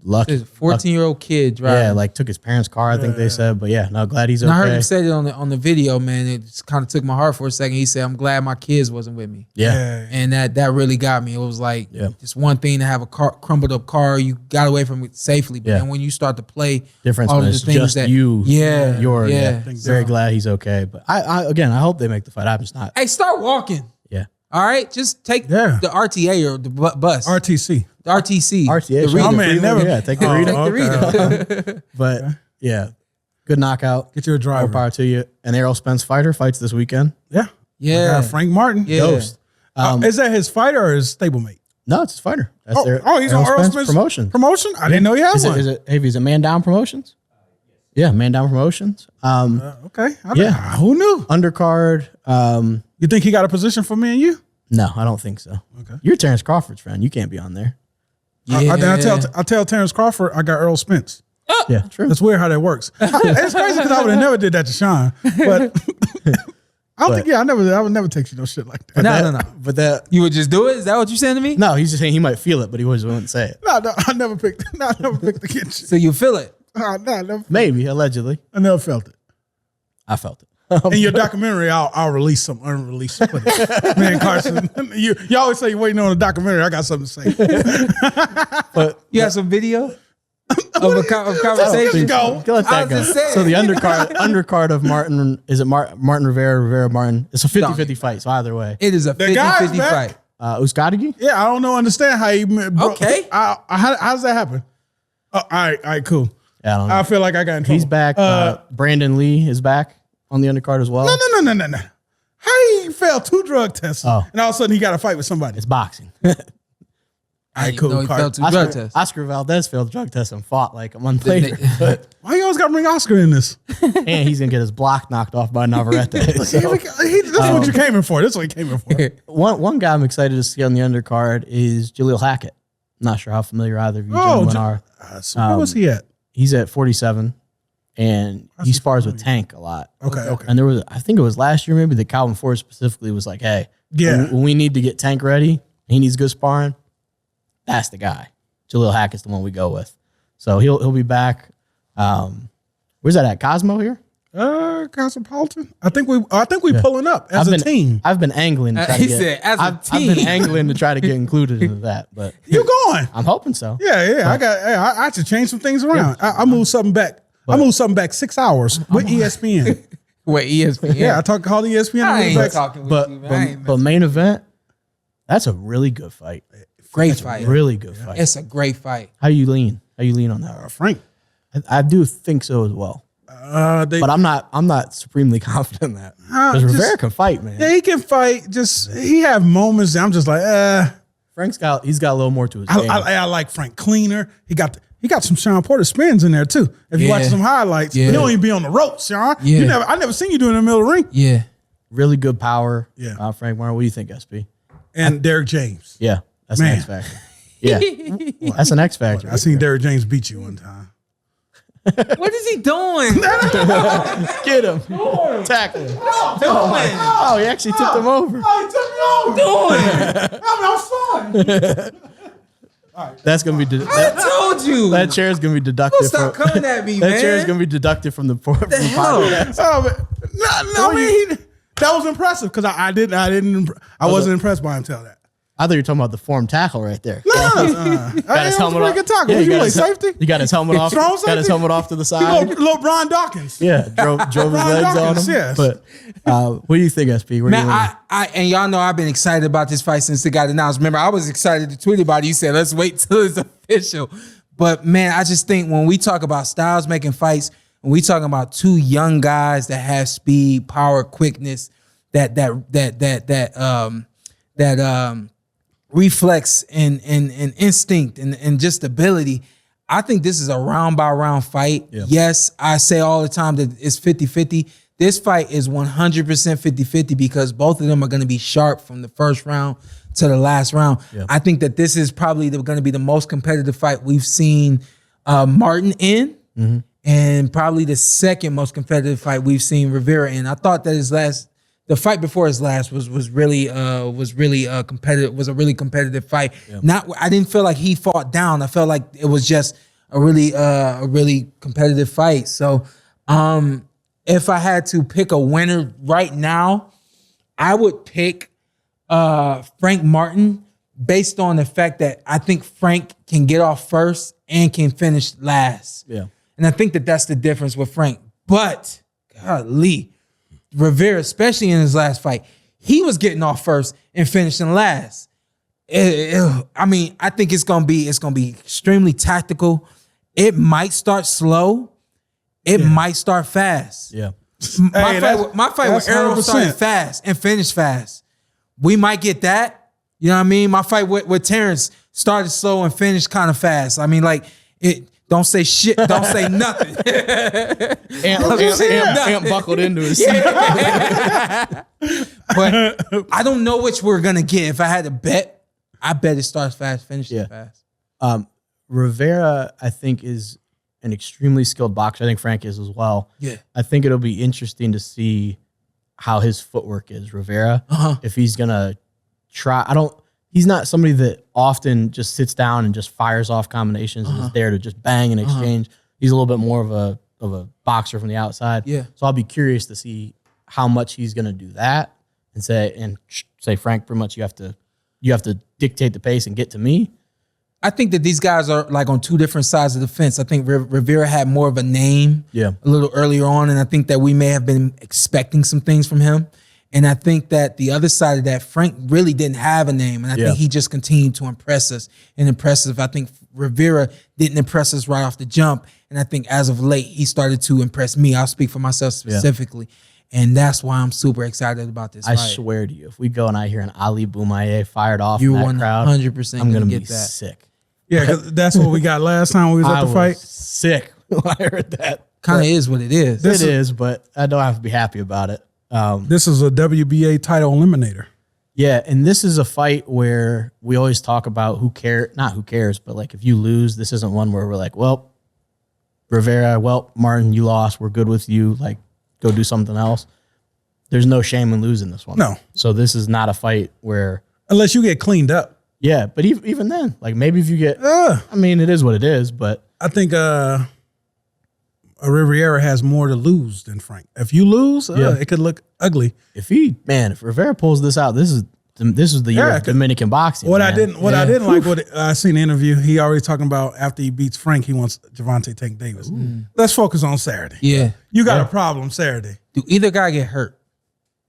lucky. This 14-year-old kid driving. Yeah, like took his parents' car, I think they said. But yeah, no, glad he's And okay. I heard him say it on the video, man. It just kind of took my heart for a second. He said, "I'm glad my kids wasn't with me," Yeah. and that really got me. It was like just one thing to have a crumbled up car, you got away from it safely, but then when you start to play Difference all of when the it's things just that you. yeah, You're yeah. very glad he's okay. But I again, I hope they make the fight. I'm just not. Hey, start walking. Yeah. All right, just take the RTA or the bus, RTC. the RTC, RTA. the Sean. reader. Oh, man, never. Yeah, take the Oh, reader. okay. But yeah, good knockout. Get you a More driver. power to you. And Errol Spence fighter fights this weekend. Yeah. Yeah. Frank Martin. Yeah. Ghost. Is that his fighter or his stablemate? No, it's his fighter. That's He's Errol on Earl Spence Spence promotion. Promotion? I didn't know he had one. Is it Man Down Promotions? Yeah, Man Down Promotions. Okay. Yeah. Who knew? Undercard. You think he got a position for me and you? No, I don't think so. Okay. You're Terence Crawford's friend. You can't be on there. I tell Terence Crawford I got Earl Spence. Yeah, true. That's weird how that works. It's crazy because I would have never did that to Shawn. But I don't think, I would never take you no shit like that. No. But that You would just do it? Is that what you're saying to me? no, he's just saying he might feel it, but he wouldn't say it. No, I never picked the kid shit. So you feel it? Maybe allegedly, I never felt it. I felt it. In your documentary, I'll release some unreleased footage. Man, Carson, you always say you're waiting on a documentary. I got something to say. But You have some video of conversation? Go. let I that was go. just saying. So the undercard of Martin is it Martin Rivera Martin? It's a 50-50 fight. So either way, It is a guy's 50-50 back. fight. Uskadegi? Yeah, I don't know. Understand how you. Okay. How does that happen? All right, cool. Yeah, I don't know. I feel like I got in trouble. He's back. Brandon Lee is back on the undercard as well. No. How he failed 2 drug tests and all of a sudden he got a fight with somebody? It's boxing. All right, No, cool. he Carson. failed 2 drug tests. Oscar Valdez failed drug test and fought like a month later. Why you always got to bring Oscar in this? And he's gonna get his block knocked off by Navarrete. This is what you came in for. This is what you came in for. One guy I'm excited to see on the undercard is Jaleel Hackett. I'm not sure how familiar either of you gentlemen are. So where was he at? He's at 47, and he spars with Tank a lot. Okay. And I think it was last year maybe that Calvin Ford specifically was like, hey, Yeah. when we need to get Tank ready, he needs good sparring. That's the guy. Jaleel Hackett's the one we go with. So he'll be back. Where's that at? Cosmo here? Cosmopolitan. I think we pulling up as a team. I've been angling to try to He get, said, as a I've team. been angling to try to get included into that, but You going? I'm hoping so. Yeah. I had to change some things around. I moved something back. I moved something back 6 hours with ESPN. Wait, ESPN. Yeah, I called ESPN. I and moved ain't back. talking with But you, man. I ain't but main event, that's a really good fight. great fight. Really good fight. It's a great fight. How you lean? How you lean on that? Frank. I do think so as well. But I'm not supremely confident in that. Because Rivera can fight, man. Yeah, he can fight. He have moments that I'm just like, Frank's got a little more to his game. I like Frank cleaner. He got some Shawn Porter spins in there too. If you Yeah. watch some highlights, Yeah. you don't even be on the ropes, Shawn. Yeah. I never seen you do it in the middle of the ring. Yeah. Really good power. Yeah. Frank Warren, what do you think, SP? And Derrick James. Yeah, that's Man. an X factor. Yeah, that's an X factor. I seen Derrick James beat you one time. What is he doing? Get him. Tackle him. Oh, he actually tipped him over. That's gonna be. I told you. That chair is gonna be deducted. Stop coming at me, man. That chair is gonna be deducted from the hell? podcast. That was impressive because I wasn't impressed by him till that. I thought you were talking about the form tackle right there. Got his helmet off. Good tackle. Yeah, you play safety? You got his helmet off. Strong Got his safety? helmet off to the side. Little Brian Dawkins. Yeah, drove his Brian legs Dawkins, on him. yes. But what do you think, SP? Where Man, do you I and y'all know I've been excited about this fight since it got announced. Remember, I was excited to tweet about it. You said, let's wait till it's official. But man, I just think when we talk about styles making fights, when we talking about two young guys that have speed, power, quickness, that reflex and instinct and just ability, I think this is a round by round fight. Yeah. Yes, I say all the time that it's 50-50. This fight is 100% 50-50 because both of them are going to be sharp from the first round to the last round. Yeah. I think that this is probably going to be the most competitive fight we've seen Martin in, and probably the second most competitive fight we've seen Rivera in. I thought that the fight before his last was really competitive. Was a really competitive fight. Yeah. I didn't feel like he fought down. I felt like it was just a really competitive fight. So, if I had to pick a winner right now, I would pick Frank Martin based on the fact that I think Frank can get off first and can finish last. Yeah. And I think that that's the difference with Frank. But, golly, Rivera, especially in his last fight, he was getting off first and finishing last. I mean, I think it's gonna be extremely tactical. It might start slow. It might start fast. Yeah. My fight with Errol started fast and finished fast. We might get that. You know what I mean? My fight with Terence started slow and finished kind of fast. I mean, like, it. Don't say shit. Don't say nothing. Amp buckled into his seat. But I don't know which we're gonna get. If I had to bet, I bet it starts fast, finishes fast. Rivera, I think, is an extremely skilled boxer. I think Frank is as well. Yeah. I think it'll be interesting to see how his footwork is, Rivera. If he's gonna try. He's not somebody that often just sits down and just fires off combinations and is there to just bang and exchange. He's a little bit more of a boxer from the outside. Yeah. So I'll be curious to see how much he's gonna do that and say Frank, pretty much you have to dictate the pace and get to me. I think that these guys are like on two different sides of the fence. I think Rivera had more of a name a little earlier on, and I think that we may have been expecting some things from him. And I think that the other side of that, Frank really didn't have a name, and I think he just continued to impress us and impress us. I think Rivera didn't impress us right off the jump, and I think as of late, he started to impress me. I'll speak for myself specifically. And that's why I'm super excited about this I fight. swear to you, if we go and I hear an Ali Boumaier fired off You're in that crowd, 100% I'm gonna get be that. sick. Yeah, because that's what we got last time we was at the fight. Sick when I heard that. Kind of is what it is. It is, but I don't have to be happy about it. This is a WBA title eliminator. Yeah, and this is a fight where we always talk about not who cares, but like if you lose, this isn't one where we're like, well, Rivera, Martin, you lost. We're good with you. Like, go do something else. There's no shame in losing this one. No. So this is not a fight where... Unless you get cleaned up. Yeah, but even then, like maybe if you get... I mean, it is what it is, but... I think Rivera has more to lose than Frank. If you lose, it could look ugly. If Rivera pulls this out, this is the year of Dominican boxing. What I didn't like, what I seen the interview, he already talking about after he beats Frank, he wants Gervonta Tank Davis. Let's focus on Saturday. Yeah. You got a problem Saturday. Do either guy get hurt?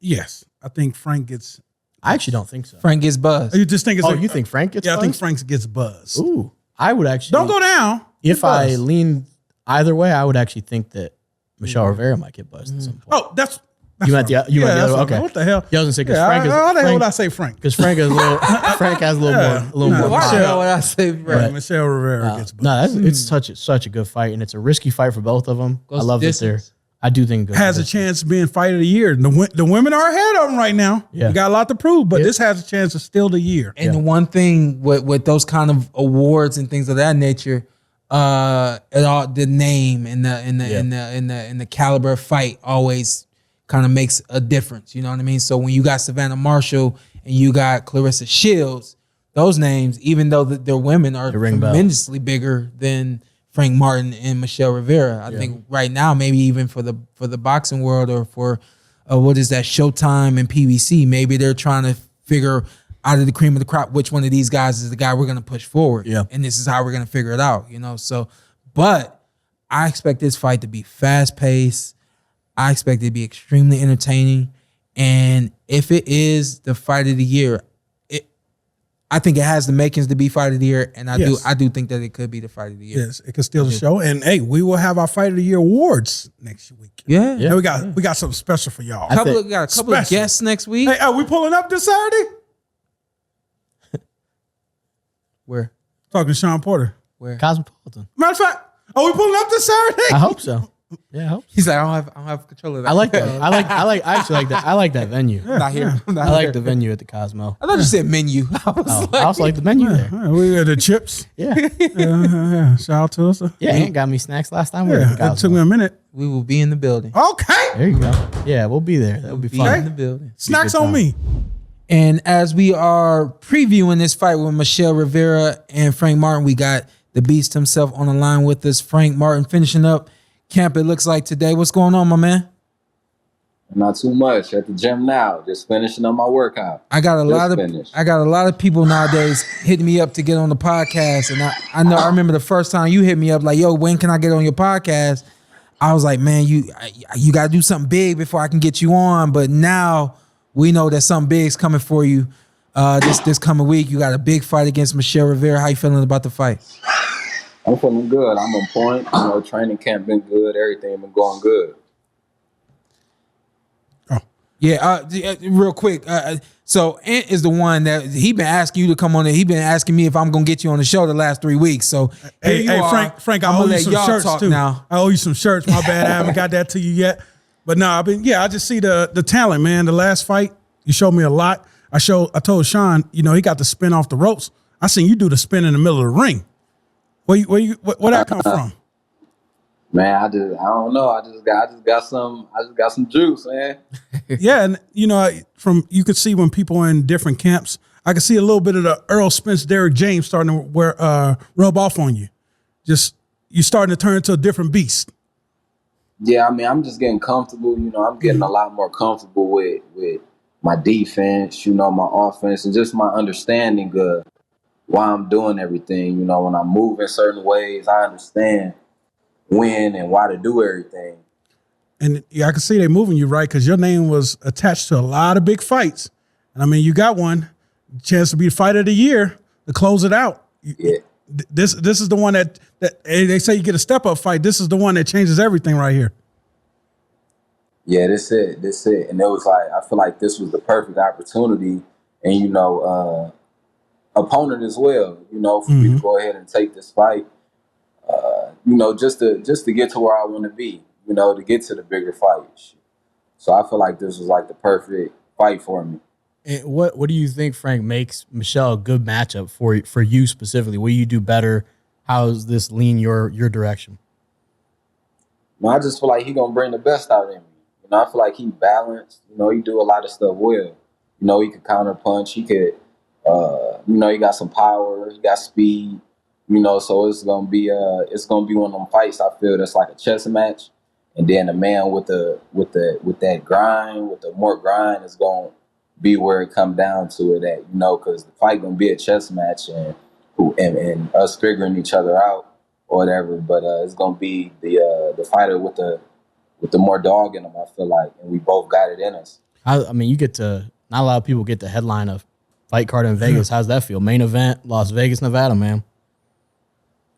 Yes. I think Frank gets... I actually don't think so. Frank gets buzzed. You just think it's... you think Frank gets buzzed? I think Frank gets buzzed. Ooh. I would actually... Don't go down. If I lean either way, I would actually think that Michel Rivera might get buzzed at some point. Oh, that's you meant the other. Okay. What the hell? Yeah, I was gonna say because Yeah, Frank is. how the hell Frank, would I say Frank? Because Frank is a little. Frank has a little more. Why the hell would I say Right. Frank? Michel Rivera gets buzzed. No, it's such a good fight, and it's a risky fight for both of them. Goes I love the that they're. distance. I do think it goes Has the a distance. chance of being fight of the year. The women are ahead of him right now. Yeah. We got a lot to prove, but this has a chance of still the year. And the one thing with those kind of awards and things of that nature, the name and the caliber of fight always kind of makes a difference. You know what I mean? So when you got Savannah Marshall and you got Clarissa Shields, those names, even though their women are tremendously bigger than Frank Martin and Michel Rivera, I think right now maybe even for the boxing world or for what is that, Showtime and PBC, maybe they're trying to figure out of the cream of the crop, which one of these guys is the guy we're going to push forward. Yeah. And this is how we're going to figure it out, you know? So, but I expect this fight to be fast paced. I expect it to be extremely entertaining. And if it is the fight of the year, I think it has the makings to be fight of the year. And I do think that it could be the fight of the year. Yes, it could steal the show. And hey, we will have our fight of the year awards next week. Yeah. And we got something special for y'all. We got a couple of guests next week. Hey, are we pulling up this Saturday? Where? Talking to Sean Porter. Where? Cosmopolitan. Matter of fact, are we pulling up this Saturday? I hope so. Yeah, I hope so. He's like, I don't have control of that. I like that. I actually like that. I like that venue. Not here. I like the venue at the Cosmo. I thought you said menu. I also like the menu there. We got the chips. Yeah. Shout out to us. Yeah, Aunt got me snacks last time. We were at the It took me Cosmo. a minute. We will be in the building. Okay. There you go. Yeah, we'll be there. That'll be Be fun. in the building. Snacks good on time. me. And as we are previewing this fight with Michel Rivera and Frank Martin, we got the beast himself on the line with us. Frank Martin finishing up camp, it looks like today. What's going on, my man? Not too much. At the gym now. Just finishing up my workout. I got a lot of people nowadays hitting me up to get on the podcast. And I remember the first time you hit me up like, yo, when can I get on your podcast? I was like, man, you got to do something big before I can get you on. But now we know that something big's coming for you this coming week. You got a big fight against Michel Rivera. How you feeling about the fight? I'm feeling good. I'm on point. You know, training camp been good. Everything been going good. Yeah, real quick. So Ant is the one that he been asking you to come on. He been asking me if I'm gonna get you on the show the last 3 weeks. So Hey, Frank, I owe you some shirts too. Now. I owe you some shirts. My bad, I haven't got that to you yet. But no, I just see the talent, man. The last fight, you showed me a lot. I told Shawn, you know, he got the spin off the ropes. I seen you do the spin in the middle of the ring. Where that come from? Man, I don't know. I just got some juice, man. Yeah, and you know, you could see when people are in different camps, I could see a little bit of the Earl Spence, Derrick James starting to rub off on you. Just you starting to turn into a different beast. Yeah, I mean, I'm just getting comfortable. You know, I'm getting a lot more comfortable with my defense, you know, my offense, and just my understanding of why I'm doing everything. You know, when I move in certain ways, I understand when and why to do everything. And yeah, I can see they moving you right because your name was attached to a lot of big fights. And I mean, you got one chance to be fight of the year to close it out. Yeah. This is the one that they say you get a step up fight. This is the one that changes everything right here. Yeah, that's it. And it was like, I feel like this was the perfect opportunity and, you know, opponent as well, you know, for me to go ahead and take this fight, you know, just to get to where I want to be, you know, to get to the bigger fight. So I feel like this was like the perfect fight for me. And what do you think, Frank, makes Michel a good matchup for you specifically? What do you do better? How does this lean your direction? No, I just feel like he gonna bring the best out in me. You know, I feel like he balanced. You know, he do a lot of stuff well. You know, he could counter punch. He could, you know, he got some power. He got speed. You know, so it's gonna be one of them fights. I feel that's like a chess match, and then a man with that grind, with the more grind, is gonna be where it come down to it at. You know, because the fight gonna be a chess match, and us figuring each other out or whatever. But it's gonna be the fighter with the more dog in him. I feel like, and we both got it in us. I mean, you get to not a lot of people get the headline of fight card in Vegas. How's that feel? Main event, Las Vegas, Nevada, man.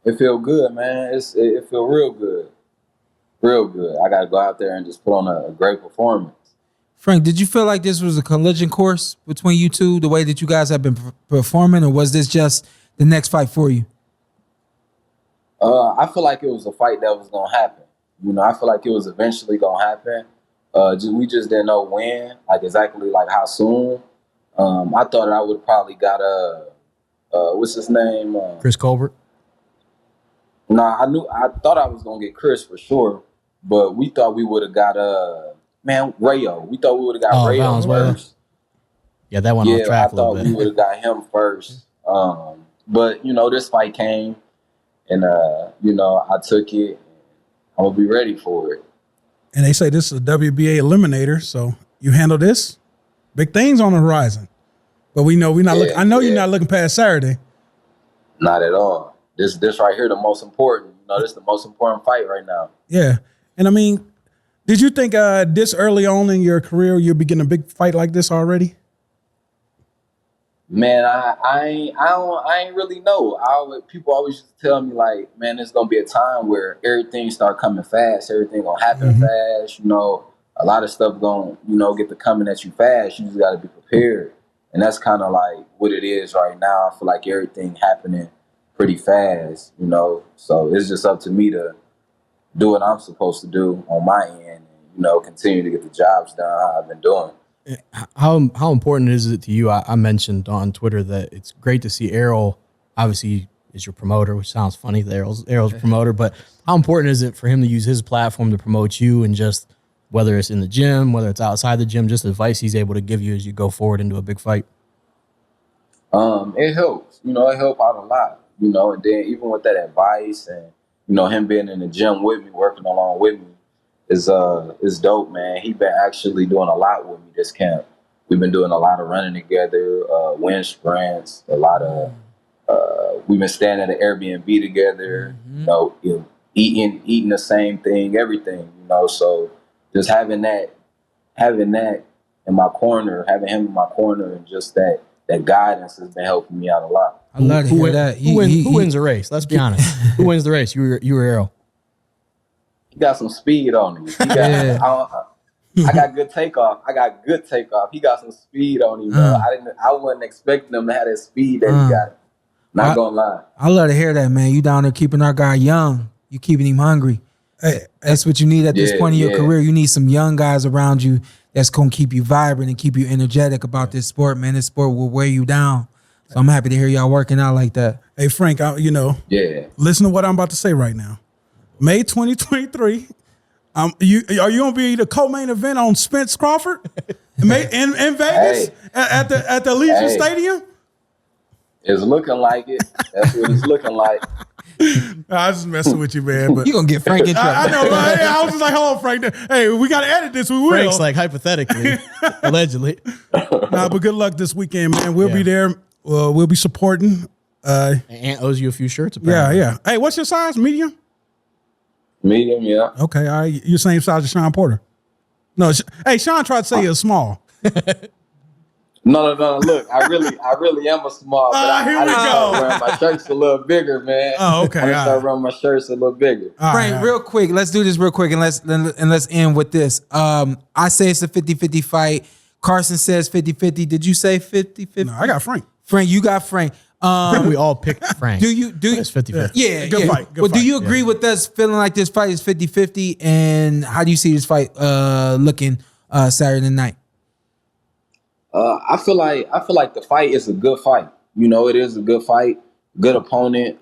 It feel good, man. It feel real good. Real good. I got to go out there and just put on a great performance. Frank, did you feel like this was a collision course between you two, the way that you guys have been performing, or was this just the next fight for you? I feel like it was a fight that was going to happen. You know, I feel like it was eventually going to happen. We just didn't know when, like exactly like how soon. I thought I would probably got what's his name? Chris Colbert. Nah, I thought I was gonna get Chris for sure, but we thought we would have got Rayo. We thought we would have got Rayo Valenzuela. first. Yeah, that went off track a little bit. I thought we would have got him first. But you know, this fight came, and you know, I took it. I'm gonna be ready for it. And they say this is a WBA eliminator, so you handle this. Big things on the horizon. But we know we're not looking. I know yeah. you're not looking past Saturday. Not at all. This right here, the most important. You know, this is the most important fight right now. Yeah. And I mean, did you think this early on in your career you'll be getting a big fight like this already? Man, I ain't really know. People always used to tell me like, man, there's gonna be a time where everything start coming fast, everything gonna happen fast. You know, a lot of stuff gonna get to coming at you fast. You just gotta be prepared, and that's kind of like what it is right now. I feel like everything happening pretty fast. You know, so it's just up to me to do what I'm supposed to do on my end, and continue to get the jobs done how I've been doing. How important is it to you? I mentioned on Twitter that it's great to see Errol, obviously, is your promoter, which sounds funny, that Errol's promoter, but how important is it for him to use his platform to promote you, and just whether it's in the gym, whether it's outside the gym, just advice he's able to give you as you go forward into a big fight? It helps. It helped out a lot. And then even with that advice and him being in the gym with me, working along with me, is dope, man. He been actually doing a lot with me this camp. We've been doing a lot of running together, wind sprints, a lot of we've been staying at an Airbnb together, eating the same thing, everything, So just having that in my corner, having him in my corner, and just that guidance has been helping me out a lot. I love to hear that. Who wins the race? Let's be honest. Who wins the race? You or Errol? He got some speed on him. I got good takeoff. He got some speed on him. I wasn't expecting him to have that speed that he got. Not gonna lie. I love to hear that, man. You down there keeping our guy young. You keeping him hungry. Hey, that's what you need at this point in your career. You need some young guys around you that's gonna keep you vibrant and keep you energetic about this sport, man. This sport will wear you down. So I'm happy to hear y'all working out like that. Hey, Frank, listen to what I'm about to say right now. May 2023, are you gonna be the co-main event on Spence Crawford in Vegas at the Allegiant Stadium? It's looking like it. That's what it's looking like. I was just messing with you, man. But you gonna get Frank in trouble. I know. I was just like, hold on, Frank. Hey, we gotta edit this. We will. Frank's like hypothetically, allegedly. Nah, but good luck this weekend, man. We'll be there. We'll be supporting. Aunt owes you a few shirts. Apparently. Yeah. Hey, what's your size? Medium. Medium, yeah. Okay, all right. You're same size as Shawn Porter. No, hey, Shawn tried to say you're small. No. Look, I really am a small. But I start wearing my shirts a little bigger, man. Oh, okay. I start wearing my shirts a little bigger. Frank, real quick, let's do this real quick, and let's end with this. I say it's a 50-50 fight. Carson says 50-50. Did you say 50-50? No, I got Frank. Frank, you got Frank. I think we all picked Frank. Do you it's 50-50? Yeah, good fight. Good well, fight. do you agree with us feeling like this fight is 50-50? And how do you see this fight looking Saturday night? I feel like the fight is a good fight. It is a good fight, good opponent.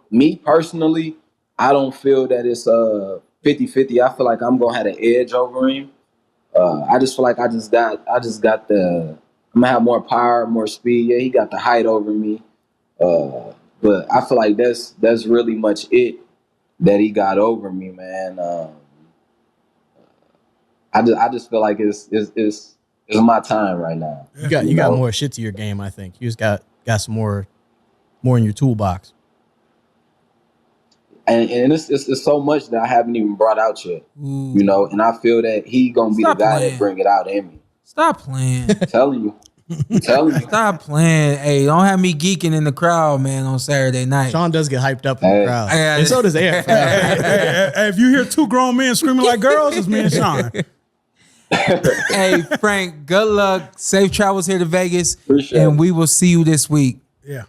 Me personally, I don't feel that it's 50-50. I feel like I'm gonna have an edge over him. I just feel like I just got I'm gonna have more power, more speed. Yeah, he got the height over me. But I feel like that's really much it that he got over me, man. I just feel like it's my time right now. You got more shit to your game, I think. You just got some more in your toolbox. And it's so much that I haven't even brought out yet. Ooh. And I feel that he gonna be the guy that bring it out in me. Stop playing. I'm telling you. Stop playing. Hey, don't have me geeking in the crowd, man, on Saturday night. Shawn does get hyped up in the crowd. And so does Aaron. Hey, if you hear two grown men screaming like girls, it's me and Shawn. Hey, Frank, good luck. Safe travels here to Vegas. Appreciate and it. we will see you this week. Yeah.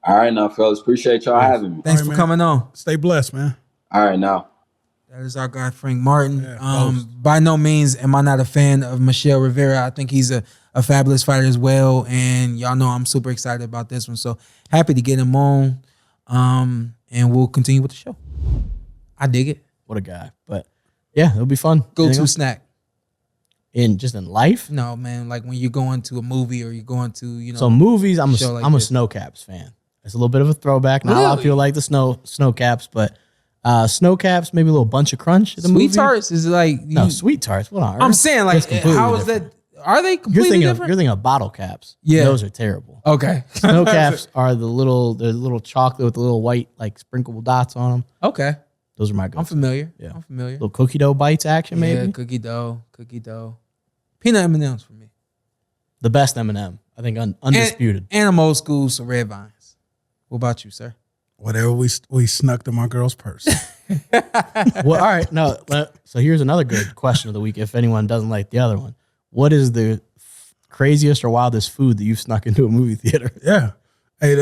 All right now, fellas. Appreciate y'all having me. Thanks for coming on. Stay blessed, man. All right now. That is our guy, Frank Martin. Yeah, by no means am I not a fan of Michel Rivera. I think he's a fabulous fighter as well. And y'all know I'm super excited about this one. So happy to get him on. And we'll continue with the show. I dig it. What a guy. But yeah, it'll be fun. Go-to snack. In life? No, man. Like when you're going to a movie or you're going to, So movies, I'm a show like I'm a this. Snow Caps fan. It's a little bit of a throwback. Not a lot of people like the Snow Caps, but Snow Caps, maybe a little Bunch of Crunch. Sweet Tarts is like no Sweet Tarts. What on earth? I'm saying, like, That's completely how is different. that? Are they completely different? You're thinking of bottle caps. Yeah. Those are terrible. Okay. Snow caps are the little chocolate with the little white like sprinkleable dots on them. Okay. Those are my go. I'm familiar. Yeah. I'm familiar. Little cookie dough bites action, maybe. Yeah, cookie dough. Peanut M&Ms for me. The best M&M. I think undisputed. And I'm old school, so red vines. What about you, sir? Whatever we snuck to my girl's purse. Well, all right. No. So here's another good question of the week. If anyone doesn't like the other one, what is the craziest or wildest food that you've snuck into a movie theater? Yeah. Hey,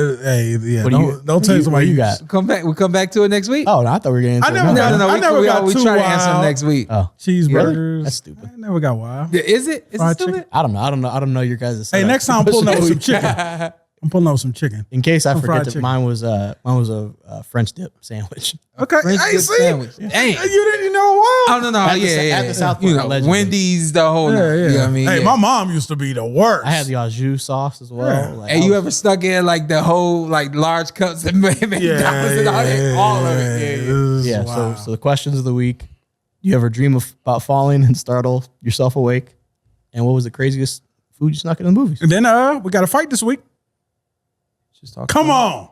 yeah. What Don't tell me somebody you got. We'll come back to it next week. Oh, no, I thought we were getting into I never got We too try to answer them wild. next week. Oh, Cheeseburgers. really? That's stupid. I never got wild. Is it? Is Fried it still chicken. it? I don't know your guys' Hey, next time I'm pulling up with some chicken. I'm pulling up with some chicken. In case I Some fried forget that chicken. mine was a French dip sandwich. Okay. French Hey, dip see? sandwich. Dang. You didn't know wild? Oh no, At the- yeah. at the South You Park, know, allegedly. Wendy's, the whole night. Yeah. You know what I mean? Hey, Yeah. my mom used to be the worst. I had the au jus sauce as well. Yeah. Like, Hey, you ever stuck in like the whole like large cups and McDonald's and all that? All of it. Yeah. Yeah. So the questions of the week: do you ever dream about falling and startle yourself awake? And what was the craziest food you snuck in the movies? And then we got a fight this week. Just talk Come on.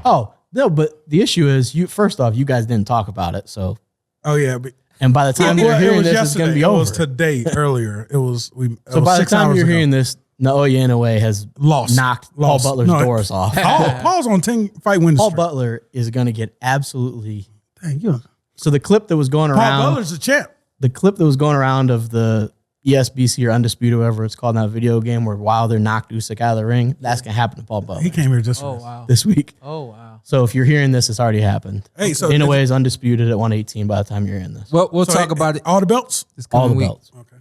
Oh no, but the issue is first off, you guys didn't talk about it. So, Oh yeah. But, and by the time you're hearing this, it's going to be over. It was today earlier. It was So by the time you're hearing this, Naoya Inoue has knocked Paul Butler's doors off. Paul's on 10 fight wins. Paul Butler is going to get absolutely. Dang, you. So the clip that was going Paul around, Butler's the champ. the clip that was going around of the ESBC or Undisputed, whatever it's called in that video game where Wilder knocked Usyk out of the ring, that's going to happen to Paul Butler He came here just for Oh this. wow. this week. Oh wow. So if you're hearing this, it's already happened. Hey, so Inoue is undisputed at 118 by the time you're in this. Well, we'll so talk about it All the belts? this All the coming week. belts. Okay.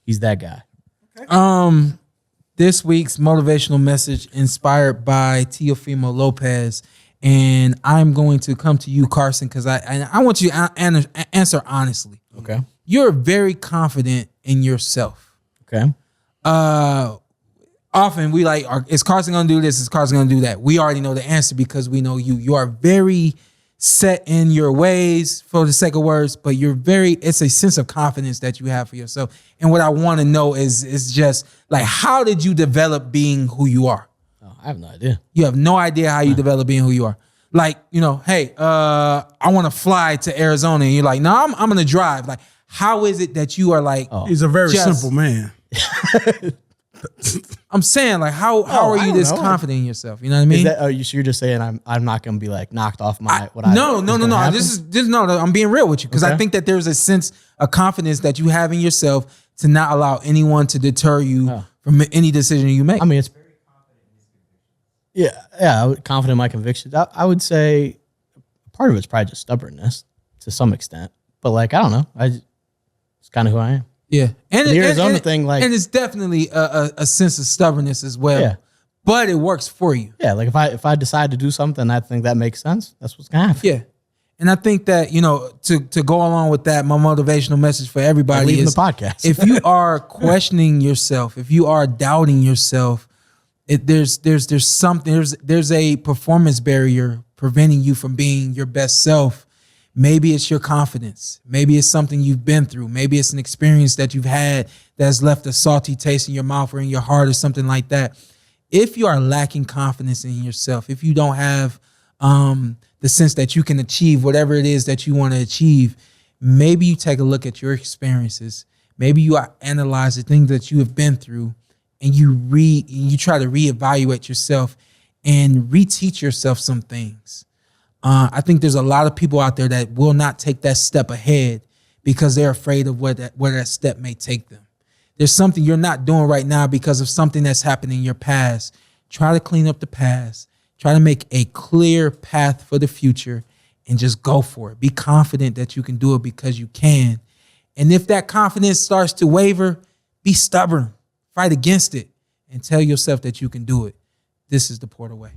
He's that guy. This week's motivational message inspired by Teofimo Lopez, and I'm going to come to you, Carson, because I want you to answer honestly. Okay. You're very confident in yourself. Okay. Often we like, is Carson gonna do this? Is Carson gonna do that? We already know the answer because we know you. You are very set in your ways, for the sake of words, but it's a sense of confidence that you have for yourself. And what I want to know is just like, how did you develop being who you are? Oh, I have no idea. You have no idea how you develop being who you are. Like, hey, I want to fly to Arizona, and you're like, no, I'm gonna drive. Like, how is it that you are like? He's a very simple man. I'm saying, like, how are I you don't this know. confident in yourself? You know what I mean? Is that, you're just saying I'm not going to be like knocked off my No. This is no. I'm being real with you because I Okay. think that there's a sense of confidence that you have in yourself to not allow anyone to deter you from any decision you make. I mean, it's very confident. Yeah, confident in my convictions. I would say part of it's probably just stubbornness to some extent, but like I don't know, it's kind of who I am. Yeah, and The Arizona thing, like, and it's definitely a sense of stubbornness as well. Yeah. But it works for you. Yeah, like if I decide to do something, I think that makes sense. That's what's gonna happen. Yeah. And I think that, to go along with that, my motivational message for everybody Leaving is the podcast. if you are questioning yourself, if you are doubting yourself, there's a performance barrier preventing you from being your best self. Maybe it's your confidence. Maybe it's something you've been through. Maybe it's an experience that you've had that's left a salty taste in your mouth or in your heart or something like that. If you are lacking confidence in yourself, if you don't have the sense that you can achieve whatever it is that you want to achieve, maybe you take a look at your experiences. Maybe you analyze the things that you have been through, and you try to reevaluate yourself and reteach yourself some things. I think there's a lot of people out there that will not take that step ahead because they're afraid of where that step may take them. There's something you're not doing right now because of something that's happened in your past. Try to clean up the past. Try to make a clear path for the future and just go for it. Be confident that you can do it because you can. And if that confidence starts to waver, be stubborn. Fight against it and tell yourself that you can do it. This is the Porter Way.